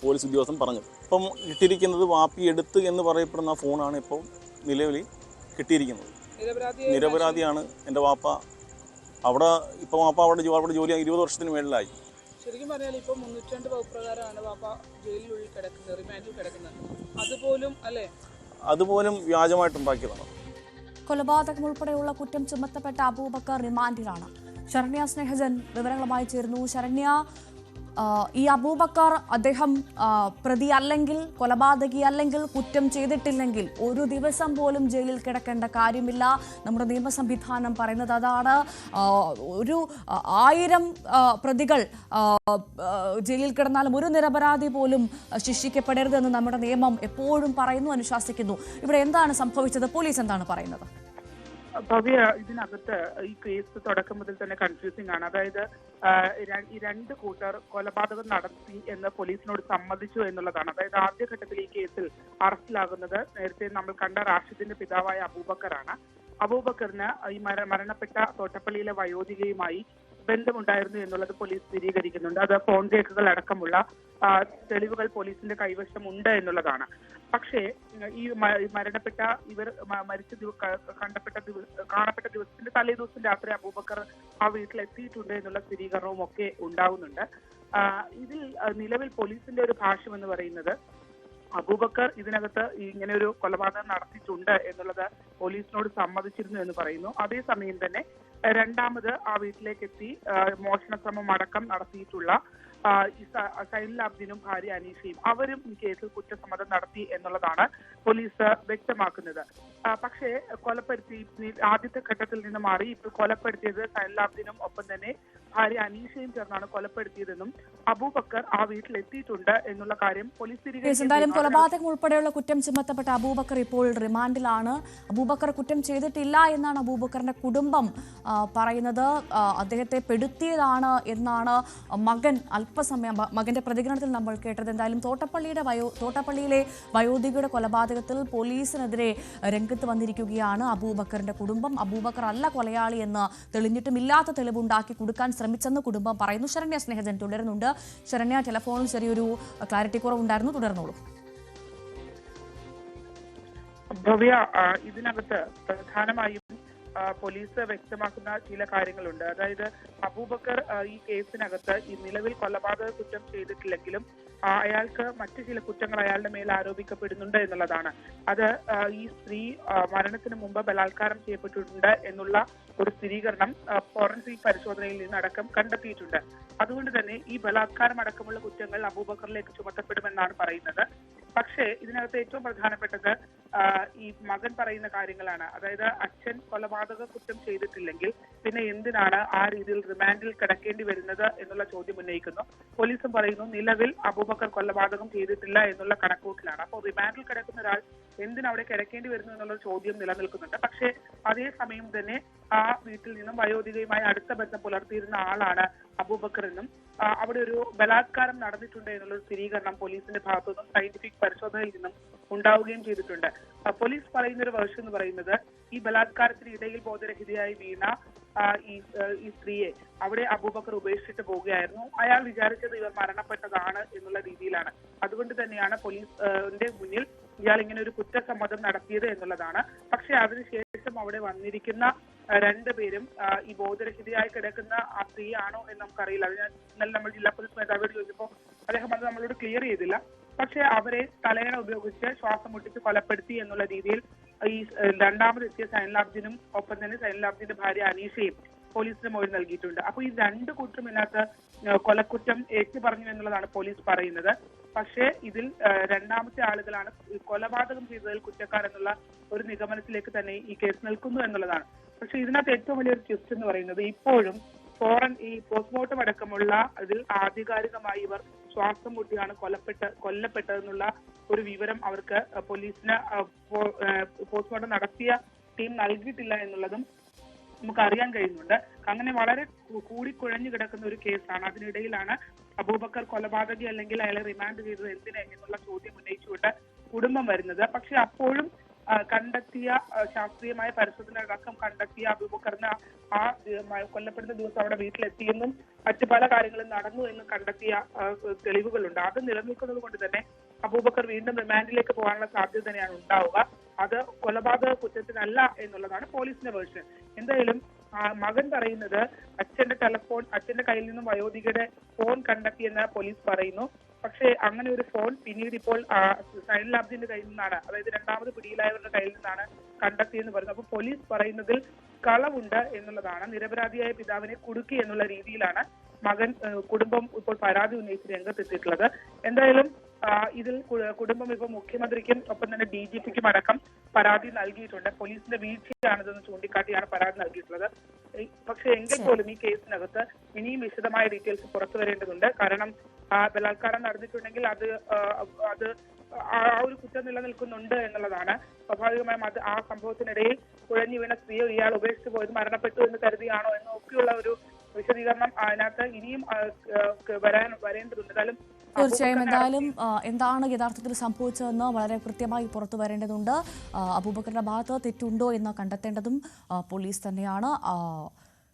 പോലീസ് ഉദ്യോഗസ്ഥൻ പറഞ്ഞത്. ഇപ്പം കിട്ടിയിരിക്കുന്നത് വാപ്പി എടുത്ത് എന്ന് പറയപ്പെടുന്ന ആ ഫോണാണ് ഇപ്പോൾ നിലവിൽ കിട്ടിയിരിക്കുന്നത്. നിരപരാധിയാണ് എൻ്റെ വാപ്പ. അവിടെ ഇപ്പോൾ വാപ്പ അവിടെ ജോലി 20 വർഷത്തിന് മേളിലായി. ശരിക്കും പറഞ്ഞാൽ ഇപ്പോൾ 302 വകുപ്പ് പ്രകാരമാണ് വാപ്പ ജയിലിനുള്ളിൽ കിടക്കുന്നത്, റിമാൻഡിൽ കിടക്കുന്നത്. അതുപോലും വ്യാജമായിട്ടുണ്ടാക്കിയതാണ്. കൊലപാതകം ഉൾപ്പെടെയുള്ള കുറ്റം ചുമത്തപ്പെട്ട അബൂബക്കർ റിമാൻഡിലാണ്. ശരണ്യ സ്നേഹജൻ വിവരങ്ങളുമായി ചേർന്നു. ശരണ്യ, ഈ അബൂബക്കർ അദ്ദേഹം പ്രതി അല്ലെങ്കിൽ കൊലപാതകി അല്ലെങ്കിൽ കുറ്റം ചെയ്തിട്ടില്ലെങ്കിൽ ഒരു ദിവസം പോലും ജയിലിൽ കിടക്കേണ്ട കാര്യമില്ല. നമ്മുടെ നിയമ സംവിധാനം പറയുന്നത് അതാണ്. 1000 പ്രതികൾ ജയിലിൽ കിടന്നാലും ഒരു നിരപരാധി പോലും ശിക്ഷിക്കപ്പെടരുതെന്ന് നമ്മുടെ നിയമം എപ്പോഴും പറയുന്നു, അനുശാസിക്കുന്നു. ഇവിടെ എന്താണ് സംഭവിച്ചത്? പോലീസ് എന്താണ് പറയുന്നത്? ഭവ്യ, ഇതിനകത്ത് ഈ കേസ് തുടക്കം മുതൽ തന്നെ കൺഫ്യൂസിംഗ് ആണ്. അതായത് ഈ 2 കൂട്ടർ കൊലപാതകം നടത്തി എന്ന് പോലീസിനോട് സമ്മതിച്ചു എന്നുള്ളതാണ്. അതായത് ആദ്യഘട്ടത്തിൽ ഈ കേസിൽ അറസ്റ്റിലാകുന്നത് നേരത്തെ നമ്മൾ കണ്ട റാഷിദിന്റെ പിതാവായ അബൂബക്കറാണ്. അബൂബക്കറിന് ഈ മരണപ്പെട്ട തോട്ടപ്പള്ളിയിലെ വയോധികയുമായി ബന്ധമുണ്ടായിരുന്നു എന്നുള്ളത് പോലീസ് സ്ഥിരീകരിക്കുന്നുണ്ട്. അത് ഫോൺ രേഖകൾ അടക്കമുള്ള തെളിവുകൾ പോലീസിന്റെ കൈവശം ഉണ്ട് എന്നുള്ളതാണ്. പക്ഷേ ഈ മരണപ്പെട്ട ഇവർ കാണപ്പെട്ട ദിവസത്തിന്റെ തലേ ദിവസം രാത്രി അബൂബക്കർ ആ വീട്ടിലെത്തിയിട്ടുണ്ട് എന്നുള്ള സ്ഥിരീകരണവും ഒക്കെ ഉണ്ടാവുന്നുണ്ട്. ഇതിൽ നിലവിൽ പോലീസിന്റെ ഒരു ഭാഷ്യം എന്ന് പറയുന്നത് അബൂബക്കർ ഇതിനകത്ത് ഇങ്ങനെ ഒരു കൊലപാതകം നടത്തിയിട്ടുണ്ട് എന്നുള്ളത് പോലീസിനോട് സമ്മതിച്ചിരുന്നു എന്ന് പറയുന്നു. അതേസമയം തന്നെ രണ്ടാമത് ആ വീട്ടിലേക്ക് എത്തി മോഷണ ശ്രമം അടക്കം നടത്തിയിട്ടുള്ള സൈനുൽ അബ്ദീനും ഭാര്യ അനീഷയും അവരും ഈ കേസിൽ കുറ്റസമ്മതം നടത്തി എന്നുള്ളതാണ് പോലീസ് വ്യക്തമാക്കുന്നത്. പക്ഷേ കൊലപ്പെടുത്തി ആദ്യത്തെ ഘട്ടത്തിൽ നിന്ന് മാറി ഇപ്പോൾ കൊലപ്പെടുത്തിയത് സൈനുൽ അബ്ദീനും ഒപ്പം തന്നെ ഭാര്യ അനീഷയും ചേർന്നാണ് കൊലപ്പെടുത്തിയതെന്നും അബൂബക്കർ ആ വീട്ടിലെത്തിയിട്ടുണ്ട് എന്നുള്ള കാര്യം പോലീസ് എന്തായാലും കൊലപാതകം ഉൾപ്പെടെയുള്ള കുറ്റം ചുമത്തപ്പെട്ട അബൂബക്കർ ഇപ്പോൾ റിമാൻഡിലാണ്. അബൂബക്കർ കുറ്റം ചെയ്തിട്ടില്ല എന്നാണ് അബൂബക്കറിന്റെ കുടുംബം പറയുന്നത്. അദ്ദേഹത്തെ പെടുത്തിയതാണ് എന്നാണ് മകന്റെ പ്രതികരണത്തിൽ നമ്മൾ കേട്ടത്. എന്തായാലും തോട്ടപ്പള്ളിയിലെ വയോധികയുടെ കൊലപാതകത്തിൽ പോലീസിനെതിരെ രംഗത്ത് വന്നിരിക്കുകയാണ് അബൂബക്കറിന്റെ കുടുംബം. അബൂബക്കർ അല്ല കൊലയാളി എന്ന് തെളിഞ്ഞിട്ടും ഇല്ലാത്ത തെളിവുണ്ടാക്കി കൊടുക്കാൻ ശ്രമിച്ചെന്ന് കുടുംബം പറയുന്നു. ശരണ്യ സ്നേഹജൻ തുടരുന്നുണ്ട്. ശരണ്യ, ടെലിഫോണിൽ ചെറിയൊരു ക്ലാരിറ്റി കുറവുണ്ടായിരുന്നു, തുടർന്നോളൂ. ഭവ്യ, ഇതിനകത്ത് പ്രധാനമായും പോലീസ് വ്യക്തമാക്കുന്ന ചില കാര്യങ്ങളുണ്ട്. അതായത് അബൂബക്കർ ഈ കേസിനകത്ത് ഈ നിലവിൽ കൊലപാതക കുറ്റം ചെയ്തിട്ടില്ലെങ്കിലും അയാൾക്ക് മറ്റു ചില കുറ്റങ്ങൾ അയാളുടെ മേൽ ആരോപിക്കപ്പെടുന്നുണ്ട് എന്നുള്ളതാണ്. അത് ഈ സ്ത്രീ മരണത്തിന് മുമ്പ് ബലാത്കാരം ചെയ്യപ്പെട്ടിട്ടുണ്ട് എന്നുള്ള ഒരു സ്ഥിരീകരണം ഫോറൻസിക് പരിശോധനയിൽ നിന്ന് അടക്കം കണ്ടെത്തിയിട്ടുണ്ട്. അതുകൊണ്ട് തന്നെ ഈ ബലാത്കാരം അടക്കമുള്ള കുറ്റങ്ങൾ അബൂബക്കറിലേക്ക് ചുമത്തപ്പെടുമെന്നാണ് പറയുന്നത്. പക്ഷേ ഇതിനകത്ത് ഏറ്റവും പ്രധാനപ്പെട്ടത് ഈ മകൻ പറയുന്ന കാര്യങ്ങളാണ്. അതായത് അച്ഛൻ കൊലപാതക കുറ്റം ചെയ്തിട്ടില്ലെങ്കിൽ പിന്നെ എന്തിനാണ് ആ രീതിയിൽ റിമാൻഡിൽ കിടക്കേണ്ടി വരുന്നത് എന്നുള്ള ചോദ്യം ഉന്നയിക്കുന്നു. പോലീസും പറയുന്നു നിലവിൽ അബൂബക്കർ കൊലപാതകം ചെയ്തിട്ടില്ല എന്നുള്ള കണക്കൂട്ടിലാണ്. അപ്പോൾ റിമാൻഡിൽ കിടക്കുന്ന ഒരാൾ എന്തിനവിടെ കിടക്കേണ്ടി വരുന്നു എന്നുള്ള ചോദ്യം നിലനിൽക്കുന്നുണ്ട്. പക്ഷേ അതേസമയം തന്നെ ആ വീട്ടിൽ നിന്നും വയോധികയുമായി അടുത്ത ബന്ധം പുലർത്തിയിരുന്ന ആളാണ് അബൂബക്കർ എന്നും അവിടെ ഒരു ബലാത്കാരം നടന്നിട്ടുണ്ട് എന്നുള്ളൊരു സ്ഥിരീകരണം പോലീസിന്റെ ഭാഗത്തുനിന്നും സയന്റിഫിക് പരിശോധനയിൽ നിന്നും ഉണ്ടാവുകയും ചെയ്തിട്ടുണ്ട്. പോലീസ് പറയുന്ന ഒരു വേർഷൻ എന്ന് പറയുന്നത് ഈ ബലാത്കാരത്തിന് ഇടയിൽ ബോധരഹിതയായി വീണ ഈ സ്ത്രീയെ അവിടെ അബൂബക്കർ ഉപേക്ഷിച്ചിട്ട് പോവുകയായിരുന്നു. അയാൾ വിചാരിച്ചത് ഇവർ മരണപ്പെട്ടതാണ് എന്നുള്ള രീതിയിലാണ്. അതുകൊണ്ട് തന്നെയാണ് പോലീസിന്റെ മുന്നിൽ ഇയാൾ ഇങ്ങനെ ഒരു കുറ്റസമ്മതം നടത്തിയത് എന്നുള്ളതാണ്. പക്ഷെ അതിനുശേഷം അവിടെ വന്നിരിക്കുന്ന രണ്ടുപേരും ഈ ബോധരഹിതയായി കിടക്കുന്ന ആ സ്ത്രീ ആണോ എന്ന് നമുക്കറിയില്ല. അത് ഇന്നലെ നമ്മൾ ജില്ലാ പോലീസ് മേധാവിയോട് ചോദിച്ചപ്പോൾ അദ്ദേഹം അത് നമ്മളോട് ക്ലിയർ ചെയ്തില്ല. പക്ഷെ അവരെ തലയണ ഉപയോഗിച്ച് ശ്വാസം മുട്ടിച്ച് കൊലപ്പെടുത്തി എന്നുള്ള രീതിയിൽ ഈ രണ്ടാമതെത്തിയ സൈൻലാബ്ദിനും ഒപ്പം തന്നെ സൈൻലാബ്ദിന്റെ ഭാര്യ അനീഷയും പോലീസിന് മൊഴി നൽകിയിട്ടുണ്ട്. അപ്പൊ ഈ രണ്ട് കൂട്ടരും ഇതിനകത്ത് കൊലക്കുറ്റം ഏറ്റു പറഞ്ഞു എന്നുള്ളതാണ് പോലീസ് പറയുന്നത്. പക്ഷേ ഇതിൽ രണ്ടാമത്തെ ആളുകളാണ് കൊലപാതകം ചെയ്തതിൽ കുറ്റക്കാർ എന്നുള്ള ഒരു നിഗമനത്തിലേക്ക് തന്നെ ഈ കേസ് നിൽക്കുന്നു എന്നുള്ളതാണ്. പക്ഷെ ഇതിനകത്ത് ഏറ്റവും വലിയൊരു ട്വിസ്റ്റ് എന്ന് പറയുന്നത് ഇപ്പോഴും ഈ പോസ്റ്റ്മോർട്ടം അടക്കമുള്ള ഇതിൽ ആധികാരികമായി ഇവർ ശ്വാസം മുട്ടിയാണ് കൊല്ലപ്പെട്ടതെന്നുള്ള ഒരു വിവരം അവർക്ക് പോലീസിന് പോസ്റ്റ്മോർട്ടം നടത്തിയ ടീം നൽകിയിട്ടില്ല എന്നുള്ളതും നമുക്ക് അറിയാൻ കഴിയുന്നുണ്ട്. അങ്ങനെ വളരെ കൂടിക്കുഴഞ്ഞു കിടക്കുന്ന ഒരു കേസാണ്. അതിനിടയിലാണ് അബൂബക്കർ കൊലപാതകി അല്ലെങ്കിൽ അയാളെ റിമാൻഡ് ചെയ്തത് എന്തിന് എന്നുള്ള ചോദ്യം ഉന്നയിച്ചുകൊണ്ട് കുടുംബം വരുന്നത്. പക്ഷെ അപ്പോഴും കണ്ടെത്തിയ ശാസ്ത്രീയമായ പരിശോധന അടക്കം കണ്ടെത്തിയ അബൂബക്കറിന് ആ കൊല്ലപ്പെടുന്ന ദിവസം അവിടെ വീട്ടിലെത്തിയെന്നും മറ്റു പല കാര്യങ്ങളും നടന്നു എന്നും കണ്ടെത്തിയ തെളിവുകളുണ്ട്. അത് നിലനിൽക്കുന്നത് കൊണ്ട് തന്നെ അബൂബക്കർ വീണ്ടും റിമാൻഡിലേക്ക് പോകാനുള്ള സാധ്യത തന്നെയാണ് ഉണ്ടാവുക. അത് കൊലപാതക കുറ്റത്തിനല്ല എന്നുള്ളതാണ് പോലീസിന്റെ വേർഷൻ. എന്തായാലും മകൻ പറയുന്നത് അച്ഛന്റെ കയ്യിൽ നിന്നും വയോധികയുടെ ഫോൺ കണ്ടെത്തിയെന്ന് പോലീസ് പറയുന്നു. പക്ഷേ അങ്ങനെ ഒരു ഫോൺ പിന്നീട് ഇപ്പോൾ സൈൻലാബ്ദിന്റെ കയ്യിൽ നിന്നാണ്, അതായത് രണ്ടാമത് പിടിയിലായവരുടെ കയ്യിൽ നിന്നാണ് കണ്ടെത്തിയെന്ന് പറയുന്നത്. അപ്പൊ പോലീസ് പറയുന്നതിൽ കളവുണ്ട് എന്നുള്ളതാണ്. നിരപരാധിയായ പിതാവിനെ കുടുക്കി എന്നുള്ള രീതിയിലാണ് കുടുംബം ഇപ്പോൾ പരാതി ഉന്നയിച്ച് രംഗത്തെത്തിയിട്ടുള്ളത്. എന്തായാലും ഇതിൽ കുടുംബം ഇപ്പോൾ മുഖ്യമന്ത്രിക്കും ഒപ്പം തന്നെ DGPക്കും അടക്കം പരാതി നൽകിയിട്ടുണ്ട്. പോലീസിന്റെ വീഴ്ചയാണിതെന്ന് ചൂണ്ടിക്കാട്ടിയാണ് പരാതി നൽകിയിട്ടുള്ളത്. പക്ഷെ എങ്കിൽ പോലും ഈ കേസിനകത്ത് ഇനിയും വിശദമായ ഡീറ്റെയിൽസ് പുറത്തു വരേണ്ടതുണ്ട്. കാരണം ബലാത്കാരം നടന്നിട്ടുണ്ടെങ്കിൽ അത് ആ ഒരു കുറ്റം നിലനിൽക്കുന്നുണ്ട് എന്നുള്ളതാണ്. സ്വാഭാവികമായും ആ സംഭവത്തിനിടയിൽ കുഴഞ്ഞു വീണ സ്ത്രീയോ ഇയാൾ ഉപേക്ഷിച്ചു പോയത് മരണപ്പെട്ടു എന്ന് കരുതിയാണോ എന്നൊക്കെയുള്ള ഒരു വിശദീകരണം അതിനകത്ത് ഇനിയും വരേണ്ടതുണ്ട്. തീർച്ചയായും എന്തായാലും എന്താണ് യഥാർത്ഥത്തിൽ സംഭവിച്ചതെന്ന് വളരെ കൃത്യമായി പുറത്തു വരേണ്ടതുണ്ട്. അബൂബക്കറിന്റെ ഭാഗത്ത് തെറ്റുണ്ടോ എന്ന് കണ്ടെത്തേണ്ടതും പോലീസ് തന്നെയാണ്.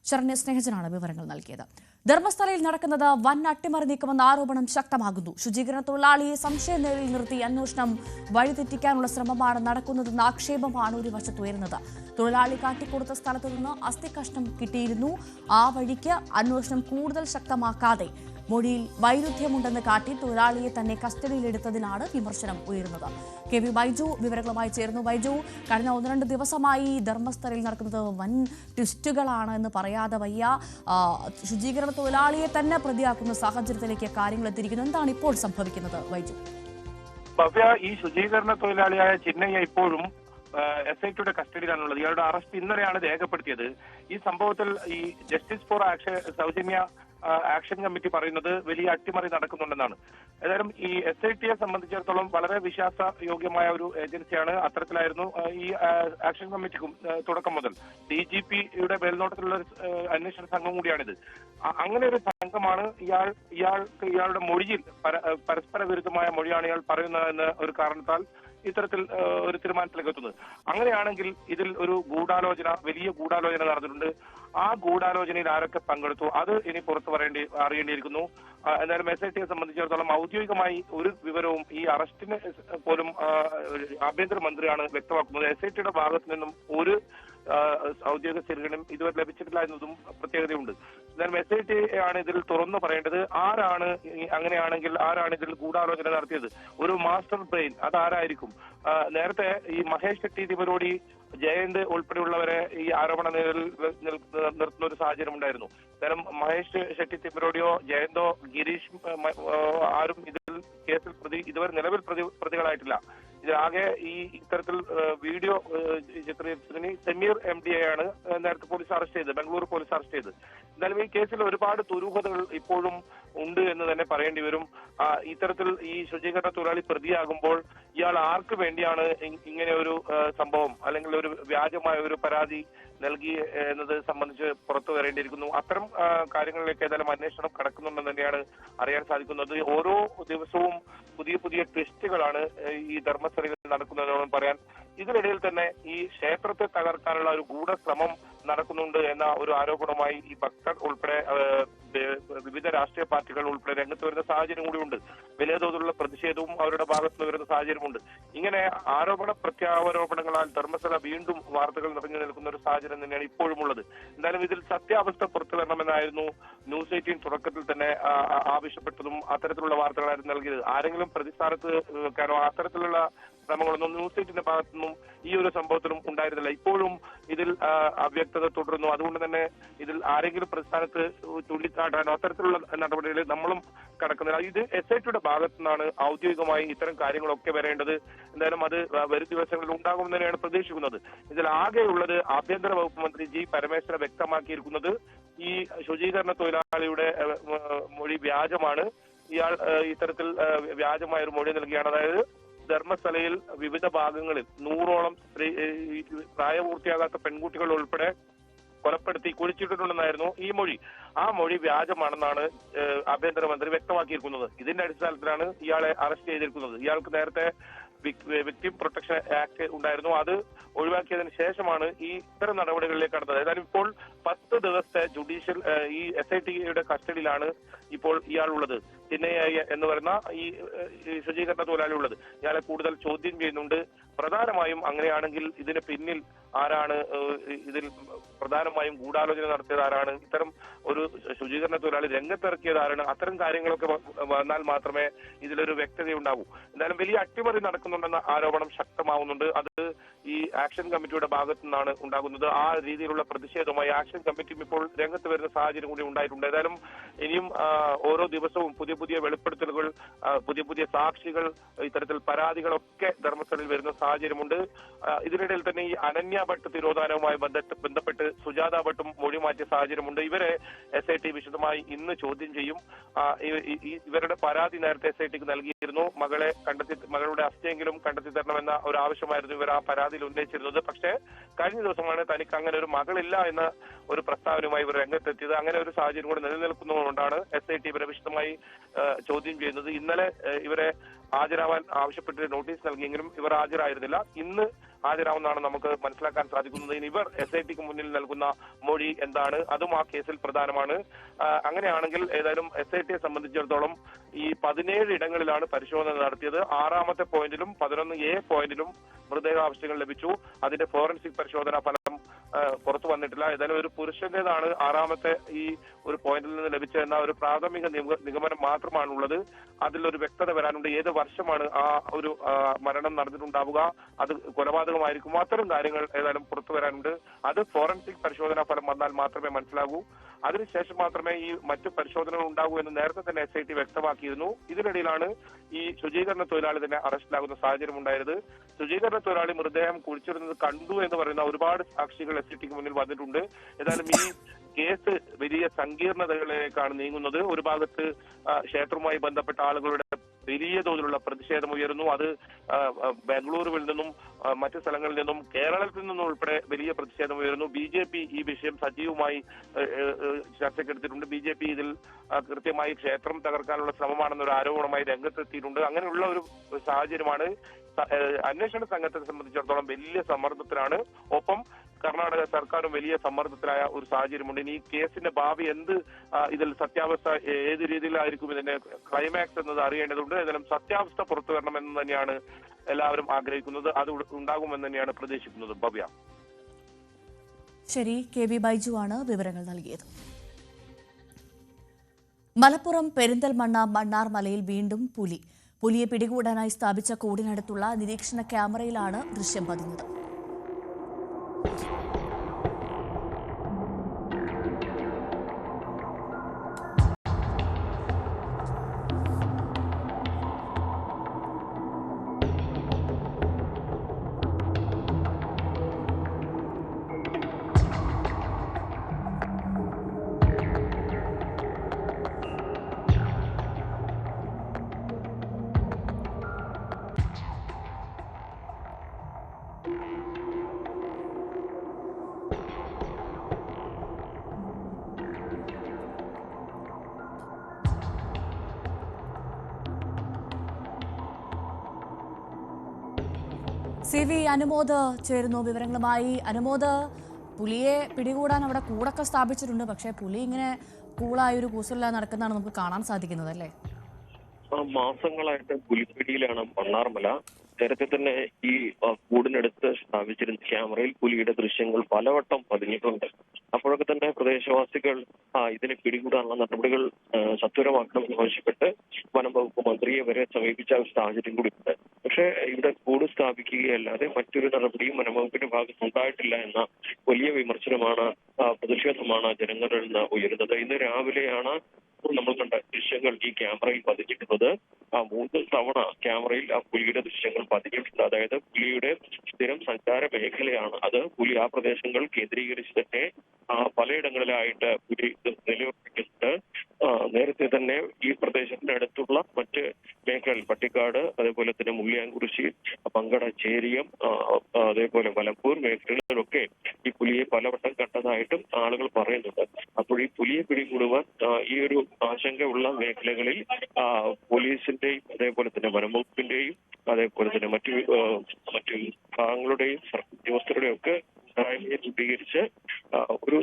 ശരണ്യ സ്നേഹജനാണ് വിവരങ്ങൾ നൽകിയത്. ധർമ്മസ്ഥലയിൽ നടക്കുന്നത് വൻ അട്ടിമറി നീക്കമെന്ന ആരോപണം ശക്തമാകുന്നു. ശുചീകരണ തൊഴിലാളിയെ സംശയനിഴലിൽ നിർത്തി അന്വേഷണം വഴിതെറ്റിക്കാനുള്ള ശ്രമമാണ് നടക്കുന്നതെന്ന ആക്ഷേപമാണ് ഒരു വശത്ത് ഉയരുന്നത്. തൊഴിലാളി കാട്ടിക്കൊടുത്ത സ്ഥലത്തു നിന്ന് അസ്ഥികഷ്ണം കിട്ടിയിരുന്നു. ആ വഴിക്ക് അന്വേഷണം കൂടുതൽ ശക്തമാക്കാതെ മൊഴിയിൽ വൈരുദ്ധ്യമുണ്ടെന്ന് കാട്ടി തൊഴിലാളിയെ തന്നെ കസ്റ്റഡിയിലെടുത്തതിനാണ് വിമർശനം ഉയരുന്നത്. KV ബൈജു വിവരങ്ങളുമായി ചേർന്നു. ബൈജു, കഴിഞ്ഞ 1-2 ദിവസമായി ധർമ്മസ്ഥലയിൽ നടക്കുന്നത് വൻ ട്വിസ്റ്റുകളാണ് എന്ന് പറയാതെ വയ്യ. ശുചീകരണ തൊഴിലാളിയെ തന്നെ പ്രതിയാക്കുന്ന സാഹചര്യത്തിലേക്ക് കാര്യങ്ങൾ എത്തിയിരിക്കുന്നു. എന്താണ് ഇപ്പോൾ സംഭവിക്കുന്നത് ബൈജു? ഭവ്യ, ഈ ശുചീകരണ തൊഴിലാളിയായ ചിന്നയ്യ ഇപ്പോഴും SITയുടെ കസ്റ്റഡിയിലാണുള്ളത്. ഇയാളുടെ അറസ്റ്റ് ഇന്നലെയാണ് രേഖപ്പെടുത്തിയത്. ഈ സംഭവത്തിൽ ഈ ജസ്റ്റിസ് ഫോർ സൗജന്യ ആക്ഷൻ കമ്മിറ്റി പറയുന്നത് വലിയ അട്ടിമറി നടക്കുന്നുണ്ടെന്നാണ്. ഏതായാലും ഈ SITയെ സംബന്ധിച്ചിടത്തോളം വളരെ വിശ്വാസയോഗ്യമായ ഒരു ഏജൻസിയാണ്. അത്തരത്തിലായിരുന്നു ഈ ആക്ഷൻ കമ്മിറ്റിക്കും തുടക്കം മുതൽ. DGPയുടെ മേൽനോട്ടത്തിലുള്ള അന്വേഷണ സംഘം കൂടിയാണിത്. അങ്ങനെ ഒരു സംഘമാണ് ഇയാളുടെ മൊഴിയിൽ പരസ്പര വിരുദ്ധമായ മൊഴിയാണ് ഇയാൾ പറയുന്നതെന്ന് ഒരു കാരണത്താൽ ഇത്തരത്തിൽ ഒരു തീരുമാനത്തിലേക്ക് എത്തുന്നത്. അങ്ങനെയാണെങ്കിൽ ഇതിൽ ഒരു വലിയ ഗൂഢാലോചന നടന്നിട്ടുണ്ട്. ആ ഗൂഢാലോചനയിൽ ആരൊക്കെ പങ്കെടുത്തു അത് ഇനി പുറത്തു അറിയേണ്ടിയിരിക്കുന്നു. എന്തായാലും SITയെ സംബന്ധിച്ചിടത്തോളം ഔദ്യോഗികമായി ഒരു വിവരവും ഈ അറസ്റ്റിന് പോലും ആഭ്യന്തരമന്ത്രിയാണ് വ്യക്തമാക്കുന്നത്. SITയുടെ ഭാഗത്തു നിന്നും ഒരു ഔദ്യോഗിക സ്ഥിരീകരണം ഇതുവരെ ലഭിച്ചിട്ടില്ല എന്നതും പ്രത്യേകതയുണ്ട്. എന്തായാലും SIT ആണ് ഇതിൽ തുറന്നു പറയേണ്ടത്. അങ്ങനെയാണെങ്കിൽ ആരാണ് ഇതിൽ ഗൂഢാലോചന നടത്തിയത്? ഒരു മാസ്റ്റർ ബ്രെയിൻ അതാരായിരിക്കും? നേരത്തെ ഈ മഹേഷ് ഷെട്ടി, തിമരോടി, ജയന്ത് ഉൾപ്പെടെയുള്ളവരെ ഈ ആരോപണ നിഴലിൽ നിർത്തുന്ന ഒരു സാഹചര്യം ഉണ്ടായിരുന്നു. കാരണം മഹേഷ് ഷെട്ടി, തിമരോടിയോ ജയന്തോ ഗിരീഷ് ആരും കേസിൽ ഇതുവരെ നിലവിൽ പ്രതികളായിട്ടില്ല. ഇതിലാകെ ഇത്തരത്തിൽ വീഡിയോ ചിത്രീകരിച്ചതിന് സമീർ MD ആണ് നേരത്തെ പോലീസ് അറസ്റ്റ് ചെയ്തത്, ബംഗളൂരു പോലീസ് അറസ്റ്റ് ചെയ്തത്. എന്തായാലും ഈ കേസിൽ ഒരുപാട് ദുരൂഹതകൾ ഇപ്പോഴും ഉണ്ട് എന്ന് തന്നെ പറയേണ്ടി വരും. ഇത്തരത്തിൽ ഈ ശുചീകരണ തൊഴിലാളി പ്രതിയാകുമ്പോൾ ഇയാൾ ആർക്ക് വേണ്ടിയാണ് ഇങ്ങനെ ഒരു സംഭവം അല്ലെങ്കിൽ ഒരു വ്യാജമായ ഒരു പരാതി നൽകി എന്നത് സംബന്ധിച്ച് പുറത്തു വരേണ്ടിയിരിക്കുന്നു. അത്തരം കാര്യങ്ങളിലേക്ക് ഏതായാലും അന്വേഷണം കടക്കുന്നുണ്ടെന്ന് തന്നെയാണ് അറിയാൻ സാധിക്കുന്നത്. ഓരോ ദിവസവും പുതിയ പുതിയ ട്വിസ്റ്റുകളാണ് ഈ ധർമ്മസ്ഥലയിൽ നടക്കുന്നതെന്ന് പറയാൻ. ഇതിനിടയിൽ തന്നെ ഈ ക്ഷേത്രത്തെ തകർക്കാനുള്ള ഒരു ഗൂഢശ്രമം നടക്കുന്നുണ്ട് എന്ന ഒരു ആരോപണവുമായി ഈ ഭക്തർ ഉൾപ്പെടെ വിവിധ രാഷ്ട്രീയ പാർട്ടികൾ ഉൾപ്പെടെ രംഗത്ത് വരുന്ന സാഹചര്യം കൂടിയുണ്ട്. വലിയ തോതിലുള്ള പ്രതിഷേധവും അവരുടെ ഭാഗത്തുനിന്ന് വരുന്ന സാഹചര്യമുണ്ട്. ഇങ്ങനെ പ്രത്യാരോപണങ്ങളാൽ ധർമ്മസ്ഥല വീണ്ടും വാർത്തകൾ നിറഞ്ഞു നിൽക്കുന്ന ഒരു സാഹചര്യം തന്നെയാണ് ഇപ്പോഴും ഉള്ളത്. എന്തായാലും ഇതിൽ സത്യാവസ്ഥ പുറത്തു വരണമെന്നായിരുന്നു ന്യൂസ് 18 തുടക്കത്തിൽ തന്നെ ആവശ്യപ്പെട്ടതും അത്തരത്തിലുള്ള വാർത്തകളായിരുന്നു നൽകിയത്. ആരെങ്കിലും പ്രതിസ്ഥാനത്ത് വെക്കാനോ അത്തരത്തിലുള്ള ശ്രമങ്ങളൊന്നും ന്യൂസ് 18ന്റെ ഭാഗത്തുനിന്നും ഈ ഒരു സംഭവത്തിലും ഉണ്ടായിരുന്നില്ല. ഇപ്പോഴും ഇതിൽ അവ്യക്തത തുടരുന്നു. അതുകൊണ്ട് തന്നെ ഇതിൽ ആരെങ്കിലും പ്രതിസ്ഥാനത്ത് ചൂണ്ടിക്കാട്ടാനോ അത്തരത്തിലുള്ള നടപടികളിൽ നമ്മളും കടക്കുന്നില്ല. ഇത് SITയുടെ ഭാഗത്തു നിന്നാണ് ഔദ്യോഗികമായി ഇത്തരം കാര്യങ്ങളൊക്കെ വരേണ്ടത്. എന്തായാലും അത് വരും ദിവസങ്ങളിൽ ഉണ്ടാകുമെന്ന് തന്നെയാണ് പ്രതീക്ഷിക്കുന്നത്. ഇതിൽ ആകെയുള്ളത് ആഭ്യന്തര വകുപ്പ് മന്ത്രി G. പരമേശ്വരൻ വ്യക്തമാക്കിയിരിക്കുന്നത് ഈ ശുചീകരണ തൊഴിലാളിയുടെ മൊഴി വ്യാജമാണ്. ഇയാൾ ഇത്തരത്തിൽ വ്യാജമായ ഒരു മൊഴി നൽകിയാണ്. അതായത് ധർമ്മസ്ഥലയിൽ വിവിധ ഭാഗങ്ങളിൽ 100ഓളം പ്രായപൂർത്തിയാകാത്ത പെൺകുട്ടികൾ ഉൾപ്പെടെ കൊലപ്പെടുത്തി കുഴിച്ചിട്ടിട്ടുണ്ടെന്നായിരുന്നു ഈ മൊഴി. ആ മൊഴി വ്യാജമാണെന്നാണ് ആഭ്യന്തരമന്ത്രി വ്യക്തമാക്കിയിരിക്കുന്നത്. ഇതിന്റെ അടിസ്ഥാനത്തിലാണ് ഇയാളെ അറസ്റ്റ് ചെയ്തിരിക്കുന്നത്. ഇയാൾക്ക് നേരത്തെ വിക്ടിം പ്രൊട്ടക്ഷൻ ആക്ട് ഉണ്ടായിരുന്നു. അത് ഒഴിവാക്കിയതിനു ശേഷമാണ് ഈ ഇത്തരം നടപടികളിലേക്ക് കടന്നത്. ഏതായാലും ഇപ്പോൾ 10 ദിവസത്തെ ജുഡീഷ്യൽ ഈ SITയുടെ കസ്റ്റഡിയിലാണ് ഇപ്പോൾ ഇയാൾ ഉള്ളത്. ചിന്നയ്യ എന്ന് പറയുന്ന ഈ ശുചീകരണ തൊഴിലാളി ഉള്ളത്. ഇയാളെ കൂടുതൽ ചോദ്യം ചെയ്യുന്നുണ്ട്. പ്രധാനമായും അങ്ങനെയാണെങ്കിൽ ഇതിന് പിന്നിൽ ആരാണ്? ഇതിൽ പ്രധാനമായും ഗൂഢാലോചന നടത്തിയത് ആരാണ്? ഇത്തരം ഒരു ശുചീകരണ തൊഴിലാളി രംഗത്തിറക്കിയത് ആരാണ്? അത്തരം കാര്യങ്ങളൊക്കെ വന്നാൽ മാത്രമേ ഇതിലൊരു വ്യക്തതയുണ്ടാവൂ. എന്തായാലും വലിയ അട്ടിമറി നടക്കുന്നുണ്ടെന്ന ആരോപണം ശക്തമാവുന്നുണ്ട്. അത് ഈ ആക്ഷൻ കമ്മിറ്റിയുടെ ഭാഗത്തു നിന്നാണ് ഉണ്ടാകുന്നത്. ആ രീതിയിലുള്ള പ്രതിഷേധവുമായി ആക്ഷൻ കമ്മിറ്റിയും ഇപ്പോൾ രംഗത്ത് വരുന്ന സാഹചര്യം കൂടി ഉണ്ടായിട്ടുണ്ട്. ഏതായാലും ഇനിയും ഓരോ ദിവസവും പുതിയ പുതിയ വെളിപ്പെടുത്തലുകൾ, പുതിയ സാക്ഷികൾ, ഇത്തരത്തിൽ പരാതികളൊക്കെ ധർമ്മസ്ഥലയിൽ വരുന്ന സാഹചര്യമുണ്ട്. ഇതിനിടയിൽ തന്നെ ഈ അനന്യ ഭട്ട് തിരോധാനവുമായി ബന്ധപ്പെട്ട് സുജാത ഭട്ടും മൊഴി മാറ്റിയ സാഹചര്യമുണ്ട്. ഇവരെ SIT വിശദമായി ഇന്ന് ചോദ്യം ചെയ്യും. ഇവരുടെ പരാതി നേരത്തെ SITക്ക് നൽകിയിരുന്നു. മകളുടെ അസ്ഥിയെങ്കിലും കണ്ടെത്തി തരണമെന്ന ഒരു ആവശ്യമായിരുന്നു ഇവർ ആ പരാതിയിൽ ഉന്നയിച്ചിരുന്നത്. പക്ഷേ കഴിഞ്ഞ ദിവസമാണ് തനിക്ക് അങ്ങനെ ഒരു മകളില്ല എന്ന ഒരു പ്രസ്താവനയുമായി ഇവർ രംഗത്തെത്തിയത്. അങ്ങനെ ഒരു സാഹചര്യം കൂടി നിലനിൽക്കുന്നതുകൊണ്ടാണ് SIT ഇവരെ വിശദമായി ചോദ്യം ചെയ്യുന്നത്. ഇന്നലെ ഇവരെ ഹാജരാവാൻ ആവശ്യപ്പെട്ട് നോട്ടീസ് നൽകിയെങ്കിലും ഇവർ ഹാജരായിരുന്നില്ല. ഇന്ന് ഹാജരാവുന്നതാണ് നമുക്ക് മനസ്സിലാക്കാൻ സാധിക്കുന്നത്. ഇനി ഇവർ SITക്ക് മുന്നിൽ നൽകുന്ന മൊഴി എന്താണ്? അതും ആ കേസിൽ പ്രധാനമാണ്. അങ്ങനെയാണെങ്കിൽ ഏതായാലും SITയെ സംബന്ധിച്ചിടത്തോളം ഈ 17 ഇടങ്ങളിലാണ് പരിശോധന നടത്തിയത്. 6ാമത്തെ പോയിന്റിലും 11A പോയിന്റിലും മൃതദേഹാവശിഷ്ടങ്ങൾ ലഭിച്ചു. അതിന്റെ ഫോറൻസിക് പരിശോധനാ ഫലം പുറത്തു വന്നിട്ടില്ല. ഏതായാലും ഒരു പുരുഷന്റേതാണ് 6ാമത്തെ ഈ ഒരു പോയിന്റിൽ നിന്ന് ലഭിച്ചതെന്ന ഒരു പ്രാഥമിക നിഗമനം മാത്രമാണുള്ളത്. അതിലൊരു വ്യക്തത വരാനുണ്ട്. ഏത് വർഷമാണ് ആ ഒരു മരണം നടന്നിട്ടുണ്ടാവുക? അത് കൊലപാതകമായിരിക്കും? അത്തരം കാര്യങ്ങൾ ഏതായാലും പുറത്തു വരാനുണ്ട്. അത് ഫോറൻസിക് പരിശോധനാ ഫലം വന്നാൽ മാത്രമേ മനസ്സിലാകൂ. അതിനുശേഷം മാത്രമേ ഈ മറ്റു പരിശോധനകൾ ഉണ്ടാകൂ എന്ന് നേരത്തെ തന്നെ SIT വ്യക്തമാക്കിയിരുന്നു. ഇതിനിടയിലാണ് ഈ ശുചീകരണ തൊഴിലാളി തന്നെ അറസ്റ്റിലാകുന്ന സാഹചര്യം ഉണ്ടായത്. ശുചീകരണ തൊഴിലാളി മൃതദേഹം കുഴിച്ചിടുന്നത് കണ്ടു എന്ന് പറയുന്ന ഒരുപാട് സാക്ഷികൾ SITക്ക് മുന്നിൽ വന്നിട്ടുണ്ട്. ഏതായാലും ഈ കേസ് വലിയ സങ്കീർണതകളിലേക്കാണ് നീങ്ങുന്നത്. ഒരു ഭാഗത്ത് ക്ഷേത്രവുമായി ബന്ധപ്പെട്ട ആളുകളുടെ വലിയ തോതിലുള്ള പ്രതിഷേധം ഉയരുന്നു. അത് ബാംഗ്ലൂരുവിൽ നിന്നും മറ്റു സ്ഥലങ്ങളിൽ നിന്നും കേരളത്തിൽ നിന്നും ഉൾപ്പെടെ വലിയ പ്രതിഷേധം ഉയരുന്നു. BJP ഈ വിഷയം സജീവമായി ചർച്ചയ്ക്കെടുത്തിട്ടുണ്ട്. BJP ഇതിൽ കൃത്യമായി ക്ഷേത്രം തകർക്കാനുള്ള ശ്രമമാണെന്നൊരു ആരോപണമായി രംഗത്തെത്തിയിട്ടുണ്ട്. അങ്ങനെയുള്ള ഒരു സാഹചര്യമാണ്. അന്വേഷണ സംഘത്തെ സംബന്ധിച്ചിടത്തോളം വലിയ സമ്മർദ്ദത്തിലാണ്. ഒപ്പം കർണാടക സർക്കാരും വലിയ സമ്മർദ്ദത്തിലായ ഒരു സാഹചര്യമുണ്ട്. ഇനി ഈ കേസിന്റെ ഭാവി ഇതിൽ സത്യാവസ്ഥ ഏത് രീതിയിലായിരിക്കും ഇതിന്റെ ക്ലൈമാക്സ് എന്നത് അറിയേണ്ടതുണ്ട്. ഏതായാലും സത്യാവസ്ഥ പുറത്തു വരണമെന്ന് തന്നെയാണ് എല്ലാവരും ആഗ്രഹിക്കുന്നത്. അത് ഉണ്ടാകുമെന്ന് തന്നെയാണ് പ്രതീക്ഷിക്കുന്നത്. ഭവ്യ. ശരി, KB ബൈജു ആണ് വിവരങ്ങൾ നൽകിയത്. മലപ്പുറം പെരിന്തൽമണ്ണ മണ്ണാർ മലയിൽ വീണ്ടും പുലി. പുലിയെ പിടികൂടാനായി സ്ഥാപിച്ച കൂടിനടുത്തുള്ള നിരീക്ഷണ ക്യാമറയിലാണ് ദൃശ്യം പതിഞ്ഞത്. CV അനുമോദ് ചേരുന്നു വിവരങ്ങളുമായി. അനുമോദ്, പുലിയെ പിടികൂടാൻ അവിടെ കൂടൊക്കെ സ്ഥാപിച്ചിട്ടുണ്ട്. പക്ഷേ പുലി ഇങ്ങനെ കൂളായൊരു കൂസലില്ലാതെ നടക്കുന്നതാണ് നമുക്ക് കാണാൻ സാധിക്കുന്നത് അല്ലേ? മാസങ്ങളായിട്ട് പുലിപ്പിടിയിലാണ് മണ്ണാർമല. നേരത്തെ തന്നെ ഈ കൂടിനടുത്ത് സ്ഥാപിച്ചിരുന്ന ക്യാമറയിൽ പുലിയുടെ ദൃശ്യങ്ങൾ പലവട്ടം പതിഞ്ഞിട്ടുണ്ട്. അപ്പോഴൊക്കെ തന്നെ പ്രദേശവാസികൾ ഇതിനെ പിടികൂടാനുള്ള നടപടികൾ സത്വരമാക്കണമെന്ന് ആവശ്യപ്പെട്ട് വനം വകുപ്പ് മന്ത്രിയെ വരെ സമീപിച്ച ഒരു സാഹചര്യം കൂടിയുണ്ട്. പക്ഷേ ഇവിടെ കൂട് സ്ഥാപിക്കുകയല്ലാതെ മറ്റൊരു നടപടിയും വനംവകുപ്പിന്റെ ഭാഗത്ത് ഉണ്ടായിട്ടില്ല എന്ന വലിയ വിമർശനമാണ്, പ്രതിഷേധമാണ് ജനങ്ങളിൽ നിന്ന് ഉയരുന്നത്. ഇന്ന് രാവിലെയാണ് നമ്മൾ കണ്ട ദൃശ്യങ്ങൾ ഈ ക്യാമറയിൽ പതിഞ്ഞിട്ടുള്ളത്. 3 തവണ ക്യാമറയിൽ ആ പുലിയുടെ ദൃശ്യങ്ങൾ പതിഞ്ഞിട്ടുണ്ട്. അതായത് പുലിയുടെ സ്ഥിരം സഞ്ചാര മേഖലയാണ് അത്. പുലി ആ പ്രദേശങ്ങൾ കേന്ദ്രീകരിച്ച് തന്നെ പലയിടങ്ങളിലായിട്ട് പുലി നിലയുറപ്പിക്കുന്നുണ്ട്. നേരത്തെ തന്നെ ഈ പ്രദേശത്തിന്റെ അടുത്തുള്ള മറ്റ് മേഖലകൾ പട്ടിക്കാട്, അതേപോലെ തന്നെ മുള്ളിയാംകുറിശി, പങ്കട, ചേരിയം, അതേപോലെ മലമ്പൂർ മേഖലകളിലൊക്കെ ഈ പുലിയെ പലവട്ടം കണ്ടതായിട്ടും ആളുകൾ പറയുന്നുണ്ട്. അപ്പോൾ ഈ പുലിയെ പിടികൂടുവാൻ ഈ ഒരു ആശങ്കയുള്ള മേഖലകളിൽ പോലീസിന്റെയും അതേപോലെ തന്നെ വനംവകുപ്പിന്റെയും അതേപോലെ തന്നെ മറ്റു ഭാഗങ്ങളുടെയും ഉദ്യോഗസ്ഥരുടെയും ഒക്കെ രൂപീകരിച്ച് ഒരു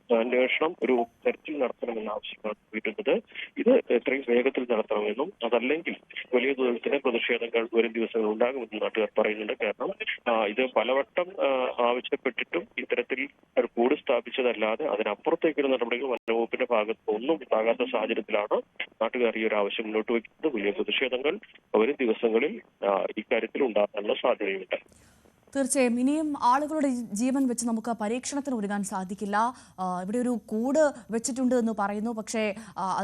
അന്വേഷണം, ഒരു തെരച്ചിൽ നടത്തണമെന്ന ആവശ്യമാണ് ഉയരുന്നത്. ഇത് എത്രയും വേഗത്തിൽ നടത്തണമെന്നും അതല്ലെങ്കിൽ വലിയ തോതിൽ തന്നെ പ്രതിഷേധങ്ങൾ വരും ദിവസങ്ങൾ ഉണ്ടാകുമെന്നും നാട്ടുകാർ പറയുന്നുണ്ട്. കാരണം ഇത് പലവട്ടം ആവശ്യപ്പെട്ടിട്ടും ഇത്തരത്തിൽ ഒരു കൂട് സ്ഥാപിച്ചതല്ലാതെ അതിനപ്പുറത്തേക്കുള്ള നടപടികൾ വനംവകുപ്പിന്റെ ഭാഗത്ത് ഒന്നും ഉണ്ടാകാത്ത സാഹചര്യത്തിലാണ് നാട്ടുകാർ ഈ ഒരു ആവശ്യം മുന്നോട്ട് വയ്ക്കുന്നത്. വലിയ പ്രതിഷേധങ്ങൾ വരും ദിവസങ്ങളിൽ ഇക്കാര്യത്തിൽ ഉണ്ടാകാനുള്ള സാധ്യതയുണ്ട്. തീർച്ചയായും ഇനിയും ആളുകളുടെ ജീവൻ വെച്ച് നമുക്ക് പരീക്ഷണത്തിന് ഒരുങ്ങാൻ സാധിക്കില്ല. ഇവിടെ ഒരു കൂട് വെച്ചിട്ടുണ്ട് എന്ന് പറയുന്നു. പക്ഷേ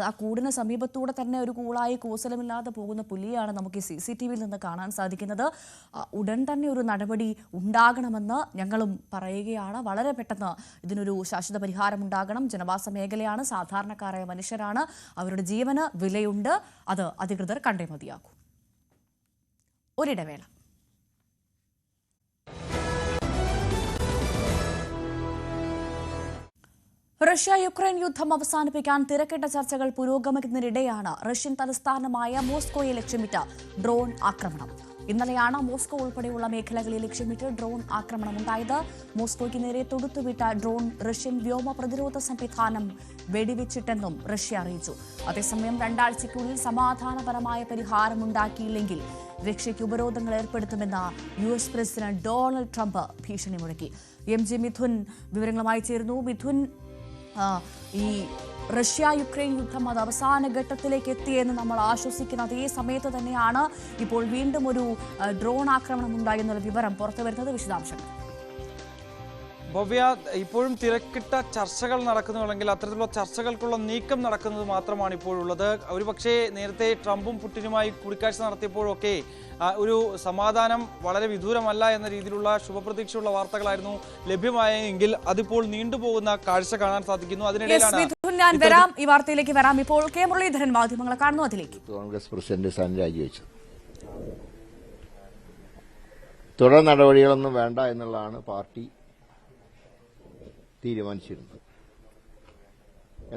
ആ കൂടിന് സമീപത്തൂടെ തന്നെ ഒരു കൂളായി കൂസലമില്ലാതെ പോകുന്ന പുലിയാണ് നമുക്ക് ഈ CCTVയിൽ നിന്ന് കാണാൻ സാധിക്കുന്നത്. ഉടൻ തന്നെ ഒരു നടപടി ഉണ്ടാകണമെന്ന് ഞങ്ങളും പറയുകയാണ്. വളരെ പെട്ടെന്ന് ഇതിനൊരു ശാശ്വത പരിഹാരം ഉണ്ടാകണം. ജനവാസ മേഖലയാണ്, സാധാരണക്കാരായ മനുഷ്യരാണ്, അവരുടെ ജീവന് വിലയുണ്ട്. അത് അധികൃതർ കണ്ടേ മതിയാകൂ. ഒരിടവേള. റഷ്യ യുക്രൈൻ യുദ്ധം അവസാനിപ്പിക്കാൻ തിരക്കിട്ട ചർച്ചകൾ പുരോഗമിക്കുന്നതിനിടെയാണ് റഷ്യൻ തലസ്ഥാനമായ മോസ്കോയെ ലക്ഷ്യമിട്ട് ഡ്രോൺ ആക്രമണം. ഇന്നലെയാണ് മോസ്കോ ഉൾപ്പെടെയുള്ള മേഖലകളിൽ ലക്ഷ്യമിട്ട് ഡ്രോൺ ആക്രമണമുണ്ടായത്. മോസ്കോയ്ക്ക് നേരെ തൊടുത്തുവിട്ട ഡ്രോൺ റഷ്യൻ വ്യോമ പ്രതിരോധ സംവിധാനം വെടിവെച്ചിട്ടെന്നും റഷ്യ അറിയിച്ചു. അതേസമയം 2 ആഴ്ചയ്ക്കുള്ളിൽ സമാധാനപരമായ പരിഹാരമുണ്ടാക്കിയില്ലെങ്കിൽ റഷ്യയ്ക്ക് ഉപരോധങ്ങൾ ഏർപ്പെടുത്തുമെന്ന് US പ്രസിഡന്റ് ഡൊണാൾഡ് ട്രംപ് ഭീഷണി മുഴക്കി. MJ മിഥുൻ വിവരങ്ങളുമായി ചേരുന്നു. മിഥുൻ, ഈ റഷ്യ യുക്രൈൻ യുദ്ധം അത് അവസാന ഘട്ടത്തിലേക്ക് എത്തിയെന്ന് നമ്മൾ ആശ്വസിക്കുന്ന അതേ സമയത്ത് തന്നെയാണ് ഇപ്പോൾ വീണ്ടും ഒരു ഡ്രോൺ ആക്രമണം ഉണ്ടായി എന്നുള്ള വിവരം പുറത്തു വരുന്നത്. വിശദാംശങ്ങൾ. ഭവ്യ, ഇപ്പോഴും തിരക്കിട്ട ചർച്ചകൾ നടക്കുന്നുണ്ടെങ്കിൽ അത്തരത്തിലുള്ള ചർച്ചകൾക്കുള്ള നീക്കം നടക്കുന്നത് മാത്രമാണ് ഇപ്പോഴുള്ളത്. ഒരുപക്ഷെ നേരത്തെ ട്രംപും പുടിനുമായി കൂടിക്കാഴ്ച നടത്തിയപ്പോഴൊക്കെ ഒരു സമാധാനം വളരെ വിദൂരമല്ല എന്ന രീതിയിലുള്ള ശുഭപ്രതീക്ഷയുള്ള വാർത്തകളായിരുന്നു ലഭ്യമായെങ്കിൽ അതിപ്പോൾ നീണ്ടുപോകുന്ന കാഴ്ച കാണാൻ സാധിക്കുന്നു. അതിനിടയിലാണ് ഞാൻ വരാം, ഈ വാർത്തയിലേക്ക് വരാം. ഇപ്പോൾ കെ മുരളീധരൻ മാധ്യമങ്ങളെ കാണുന്നു, അതിലേക്ക്. കോൺഗ്രസ് പ്രസിഡന്റ് സ്ഥാനം രാജിവെച്ചത് തുടർ നടപടികളൊന്നും വേണ്ട എന്നുള്ളതാണ് പാർട്ടി തീരുമാനിച്ചിരുന്നത്.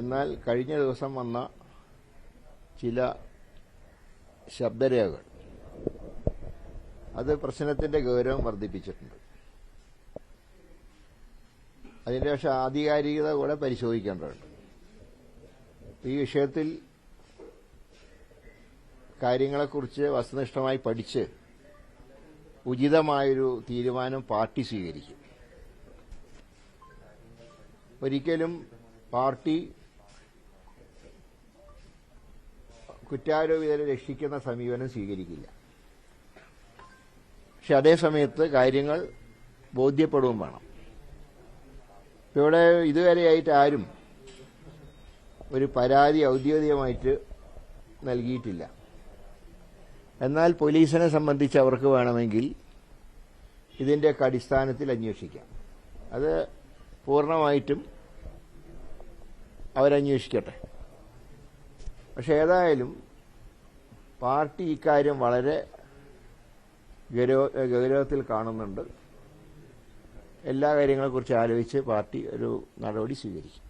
എന്നാൽ കഴിഞ്ഞ ദിവസം വന്ന ചില ശബ്ദരേഖകൾ അത് പ്രശ്നത്തിന്റെ ഗൗരവം വർദ്ധിപ്പിച്ചിട്ടുണ്ട്. അതിന്റെ പക്ഷേ ആധികാരികത കൂടെ പരിശോധിക്കേണ്ടതുണ്ട്. ഈ വിഷയത്തിൽ കാര്യങ്ങളെക്കുറിച്ച് വസ്തുനിഷ്ഠമായി പഠിച്ച് ഉചിതമായൊരു തീരുമാനം പാർട്ടി സ്വീകരിക്കും. ഒരിക്കലും പാർട്ടി കുറ്റാരോപിതരെ രക്ഷിക്കുന്ന സമീപനം സ്വീകരിക്കില്ല. പക്ഷെ അതേസമയത്ത് കാര്യങ്ങൾ ബോധ്യപ്പെടുകയും വേണം. ഇവിടെ ഇതുവരെയായിട്ട് ആരും ഒരു പരാതി ഔദ്യോഗികമായിട്ട് നൽകിയിട്ടില്ല. എന്നാൽ പോലീസിനെ സംബന്ധിച്ച് അവർക്ക് വേണമെങ്കിൽ ഇതിന്റെയൊക്കെ അടിസ്ഥാനത്തിൽ അന്വേഷിക്കാം. അത് പൂർണ്ണമായിട്ടും അവരന്വേഷിക്കട്ടെ. പക്ഷെ ഏതായാലും പാർട്ടി ഇക്കാര്യം വളരെ ഗൗരവത്തിൽ കാണുന്നുണ്ട്. എല്ലാ കാര്യങ്ങളെക്കുറിച്ച് ആലോചിച്ച് പാർട്ടി ഒരു നടപടി സ്വീകരിക്കും.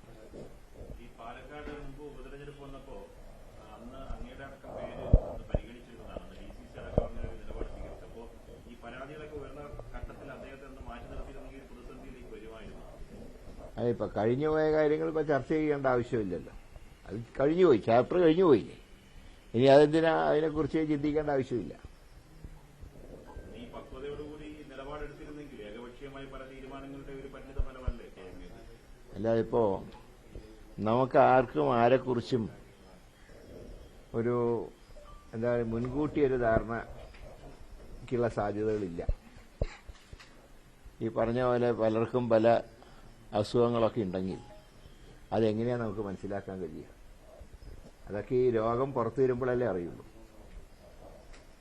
ഇപ്പൊ കഴിഞ്ഞുപോയ കാര്യങ്ങൾ ഇപ്പൊ ചർച്ച ചെയ്യേണ്ട ആവശ്യമില്ലല്ലോ. അത് കഴിഞ്ഞുപോയി, ചാപ്റ്റർ കഴിഞ്ഞുപോയില്ലേ. ഇനി അതെന്തിനാ അതിനെക്കുറിച്ച് ചിന്തിക്കേണ്ട ആവശ്യമില്ല. അല്ലാതെ ഇപ്പോ നമുക്ക് ആർക്കും ആരെക്കുറിച്ചും ഒരു എന്താ പറയുക മുൻകൂട്ടി ഒരു ധാരണയ്ക്കുള്ള സാധ്യതകളില്ല. ഈ പറഞ്ഞ പോലെ പലർക്കും പല അസുഖങ്ങളൊക്കെ ഉണ്ടെങ്കിൽ അതെങ്ങനെയാണ് നമുക്ക് മനസ്സിലാക്കാൻ കഴിയുക? അതൊക്കെ ഈ രോഗം പുറത്തു വരുമ്പോഴല്ലേ അറിയുള്ളൂ.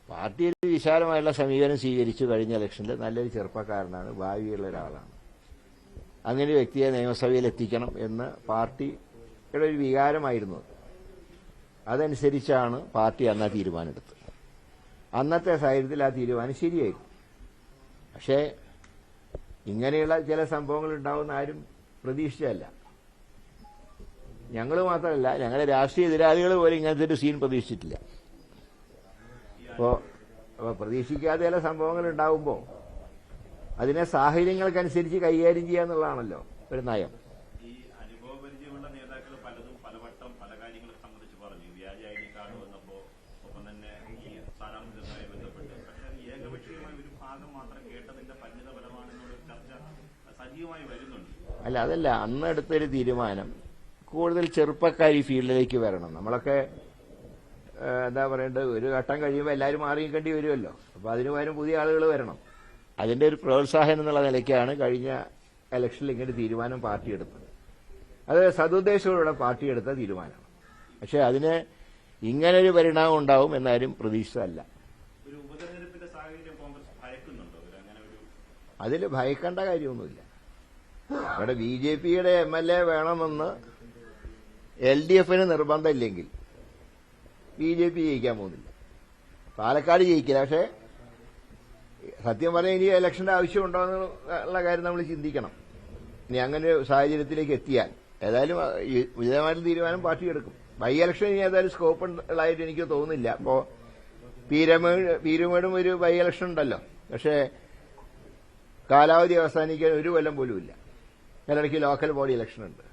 പാർട്ടി ഒരു വിശാലമായുള്ള സമീപനം സ്വീകരിച്ചു. കഴിഞ്ഞ ഇലക്ഷനിൽ നല്ലൊരു ചെറുപ്പക്കാരനാണ്, ഭാവിയുള്ള ഒരാളാണ്. അങ്ങനെ ഒരു വ്യക്തിയെ നിയമസഭയിൽ എത്തിക്കണം എന്ന് പാർട്ടിയുടെ ഒരു വികാരമായിരുന്നു. അതനുസരിച്ചാണ് പാർട്ടി അന്ന് തീരുമാനമെടുത്തത്. അന്നത്തെ സാഹചര്യത്തിൽ ആ തീരുമാനം ശരിയായിരുന്നു. പക്ഷേ ഇങ്ങനെയുള്ള ചില സംഭവങ്ങൾ ഉണ്ടാവുന്ന ആരും പ്രതീക്ഷിച്ചല്ല. ഞങ്ങൾ മാത്രമല്ല, ഞങ്ങളുടെ രാഷ്ട്രീയ എതിരാളികൾ പോലും ഇങ്ങനത്തെ ഒരു സീൻ പ്രതീക്ഷിച്ചിട്ടില്ല. അപ്പോൾ പ്രതീക്ഷിക്കാതെ ചില സംഭവങ്ങൾ ഉണ്ടാവുമ്പോൾ അതിനെ സാഹചര്യങ്ങൾക്കനുസരിച്ച് കൈകാര്യം ചെയ്യാന്നുള്ളതാണല്ലോ ഒരു നയം. അല്ല, അതല്ല, അന്ന് എടുത്തൊരു തീരുമാനം കൂടുതൽ ചെറുപ്പക്കാർ ഈ ഫീൽഡിലേക്ക് വരണം. നമ്മളൊക്കെ എന്താ പറയേണ്ടത്, ഒരു ഘട്ടം കഴിയുമ്പോൾ എല്ലാവരും മാറിയിക്കേണ്ടി വരുമല്ലോ. അപ്പോൾ അതിനു പകരം പുതിയ ആളുകൾ വരണം. അതിന്റെ ഒരു പ്രോത്സാഹനം എന്നുള്ള നിലയ്ക്കാണ് കഴിഞ്ഞ ഇലക്ഷനിൽ ഇങ്ങനെ തീരുമാനം പാർട്ടി എടുത്തത്. അത് സതുദ്ദേശത്തോടെ പാർട്ടി എടുത്ത തീരുമാനമാണ്. പക്ഷെ അതിന് ഇങ്ങനൊരു പരിണാമം ഉണ്ടാവും എന്നാരും പ്രതീക്ഷിച്ചതല്ല. അതിൽ ഭയക്കേണ്ട കാര്യമൊന്നുമില്ല. ഇവിടെ BJPയുടെ MLA വേണമെന്ന് LDFന് നിർബന്ധമില്ലെങ്കിൽ BJP ജയിക്കാൻ പോകുന്നില്ല. പാലക്കാട് ജയിക്കില്ല. പക്ഷെ സത്യം പറഞ്ഞാൽ ഇനി ഇലക്ഷന്റെ ആവശ്യമുണ്ടോ എന്നുള്ള കാര്യം നമ്മൾ ചിന്തിക്കണം. ഇനി അങ്ങനെ ഒരു സാഹചര്യത്തിലേക്ക് എത്തിയാൽ ഏതായാലും ഉചിതമായിട്ടുള്ള തീരുമാനം പാർട്ടി എടുക്കും. ബൈ ഇലക്ഷൻ ഇനി ഏതായാലും സ്കോപ്പ് ഉള്ളതായിട്ട് എനിക്ക് തോന്നുന്നില്ല. അപ്പോ പീരുമേടും ഒരു ബൈ ഇലക്ഷൻ ഉണ്ടല്ലോ. പക്ഷേ കാലാവധി അവസാനിക്കാൻ ഒരു കൊല്ലം പോലും ഇല്ല. അതിനിടയ്ക്ക് ലോക്കൽ ബോഡി ഇലക്ഷൻ ഉണ്ട്.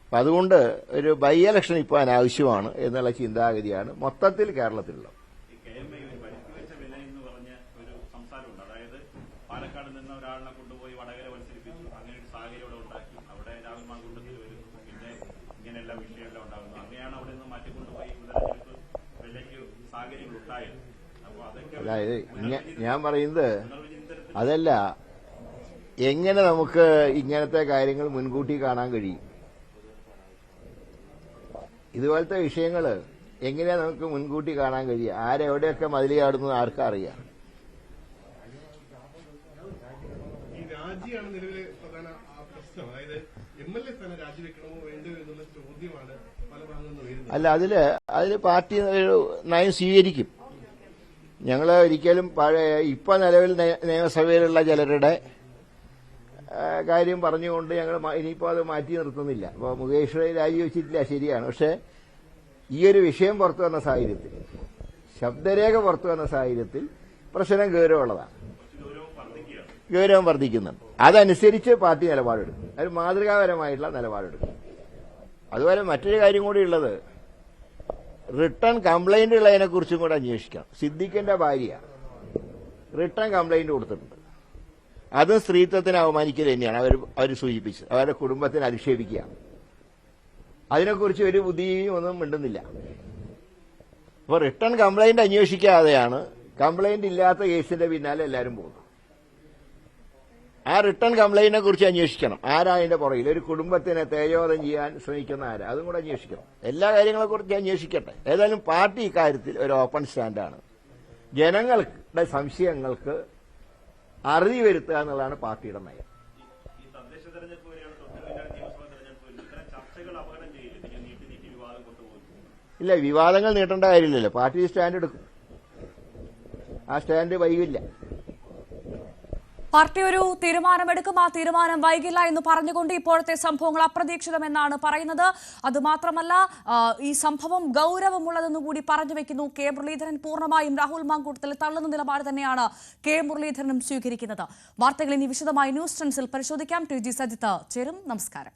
അപ്പം അതുകൊണ്ട് ഒരു ബൈ ഇലക്ഷൻ ഇപ്പോൾ അനാവശ്യമാണ് എന്നുള്ള ചിന്താഗതിയാണ് മൊത്തത്തിൽ കേരളത്തിലുള്ളത്. പാലക്കാട് നിന്ന് ഒരാളിനെ കൊണ്ടുപോയി വടകര മത്സരിപ്പിച്ചു. അങ്ങനെ ഒരു സാഹചര്യം ഇവിടെ ഉണ്ടാക്കി. അവിടെ രാഹുൽ മാങ്കൂട്ടത്തിൽ വരുന്നു. പിന്നെ ഇങ്ങനെയെല്ലാം വിഷയമെല്ലാം ഉണ്ടാകുന്നു. അങ്ങനെയാണ് അവിടെ നിന്ന് മാറ്റിക്കൊണ്ടുപോയി ഉപതെരഞ്ഞെടുപ്പ് വലിയ സാഹചര്യങ്ങൾ ഉണ്ടായത്. അപ്പോൾ അതൊക്കെ അതായത് ഞാൻ പറയുന്നത് അതല്ല, എങ്ങനെ നമുക്ക് ഇങ്ങനത്തെ കാര്യങ്ങൾ മുൻകൂട്ടി കാണാൻ കഴിയും? ഇതുപോലത്തെ വിഷയങ്ങൾ എങ്ങനെയാ നമുക്ക് മുൻകൂട്ടി കാണാൻ കഴിയുക? ആരെവിടെയൊക്കെ മതിൽ ചാടുന്നത് ആർക്കും അറിയാം. രാജിയാണ് നിലവിലെ പ്രധാന പ്രശ്നം. അതായത് MLA സ്ഥാനം രാജിവെക്കണമോ വേണ്ടോ എന്നുള്ള ചോദ്യമാണ് പല ഭാഗങ്ങളിൽ വരുന്നത്. അല്ല, അതില് പാർട്ടി ഒരു നയം സ്വീകരിക്കും. ഞങ്ങൾ ഒരിക്കലും ഇപ്പൊ നിലവിൽ നിയമസഭയിലുള്ള ചിലരുടെ കാര്യം പറഞ്ഞുകൊണ്ട് ഞങ്ങൾ ഇനിയിപ്പോൾ അത് മാറ്റി നിർത്തുന്നില്ല. അപ്പോൾ മുകേഷ് രാജിവെച്ചിട്ടില്ല, ശരിയാണ്. പക്ഷെ ഈ ഒരു വിഷയം പുറത്തു വന്ന സാഹചര്യത്തിൽ, ശബ്ദരേഖ പുറത്തു വന്ന സാഹചര്യത്തിൽ പ്രശ്നം ഗൗരവമുള്ളതാണ്, ഗൗരവം വർദ്ധിക്കുന്നുണ്ട്. അതനുസരിച്ച് പാർട്ടി നിലപാടെടുക്കും. അത് മാതൃകാപരമായിട്ടുള്ള നിലപാടെടുക്കും. അതുപോലെ മറ്റൊരു കാര്യം കൂടി ഉള്ളത്, റിട്ടേൺ കംപ്ലൈന്റ് ഉള്ളതിനെ കുറിച്ചും കൂടെ അന്വേഷിക്കണം. സിദ്ദിഖിന്റെ ഭാര്യ റിട്ടേൺ കംപ്ലൈന്റ് കൊടുത്തിട്ടുണ്ട്. അതും സ്ത്രീത്വത്തിന് അവമാനിക്കൽ തന്നെയാണ് അവർ സൂചിപ്പിച്ചത്. അവരുടെ കുടുംബത്തിന് അധിക്ഷേപിക്കുകയാണ്. അതിനെക്കുറിച്ച് ഒരു ബുദ്ധിയും ഒന്നും മിണ്ടുന്നില്ല. അപ്പോൾ റിട്ടേൺ കംപ്ലൈന്റ് അന്വേഷിക്കാതെയാണ് കംപ്ലൈന്റ് ഇല്ലാത്ത കേസിന്റെ പിന്നാലെ എല്ലാവരും പോകുന്നത്. ആ റിട്ടേൺ കംപ്ലൈന്റിനെ കുറിച്ച് അന്വേഷിക്കണം. ആരാ അതിന്റെ പുറകിൽ? ഒരു കുടുംബത്തിനെ തേജോവധം ചെയ്യാൻ ശ്രമിക്കുന്ന ആരാ? അതും കൂടെ അന്വേഷിക്കണം. എല്ലാ കാര്യങ്ങളെ കുറിച്ച് അന്വേഷിക്കട്ടെ. ഏതായാലും പാർട്ടി ഇക്കാര്യത്തിൽ ഒരു ഓപ്പൺ സ്റ്റാൻഡാണ്. ജനങ്ങളുടെ സംശയങ്ങൾക്ക് അറുതി വരുത്തുക എന്നുള്ളതാണ് പാർട്ടിയുടെ നയം. ഇല്ല, വിവാദങ്ങൾ നീട്ടേണ്ട കാര്യമില്ലല്ലോ. പാർട്ടി സ്റ്റാൻഡ് എടുക്കും. ആ സ്റ്റാൻഡ് വൈകില്ല. പാർട്ടി ഒരു തീരുമാനമെടുക്കും. ആ തീരുമാനം വൈകില്ല എന്ന് പറഞ്ഞുകൊണ്ട് ഇപ്പോഴത്തെ സംഭവങ്ങൾ അപ്രതീക്ഷിതമെന്നാണ് പറയുന്നത്. അതുമാത്രമല്ല, ഈ സംഭവം ഗൗരവമുള്ളതെന്ന് കൂടി പറഞ്ഞു വെക്കുന്നു കെ മുരളീധരൻ. പൂർണ്ണമായും രാഹുൽ മാങ്കൂട്ടത്തിൽ തള്ളുന്ന നിലപാട് തന്നെയാണ് കെ മുരളീധരനും സ്വീകരിക്കുന്നത്. വാർത്തകൾ ഇനി വിശദമായി ന്യൂസ് ട്രെൻഡ്സിൽ പരിശോധിക്കാം. ടി ജി സജിത്ത് ചേരും. നമസ്കാരം.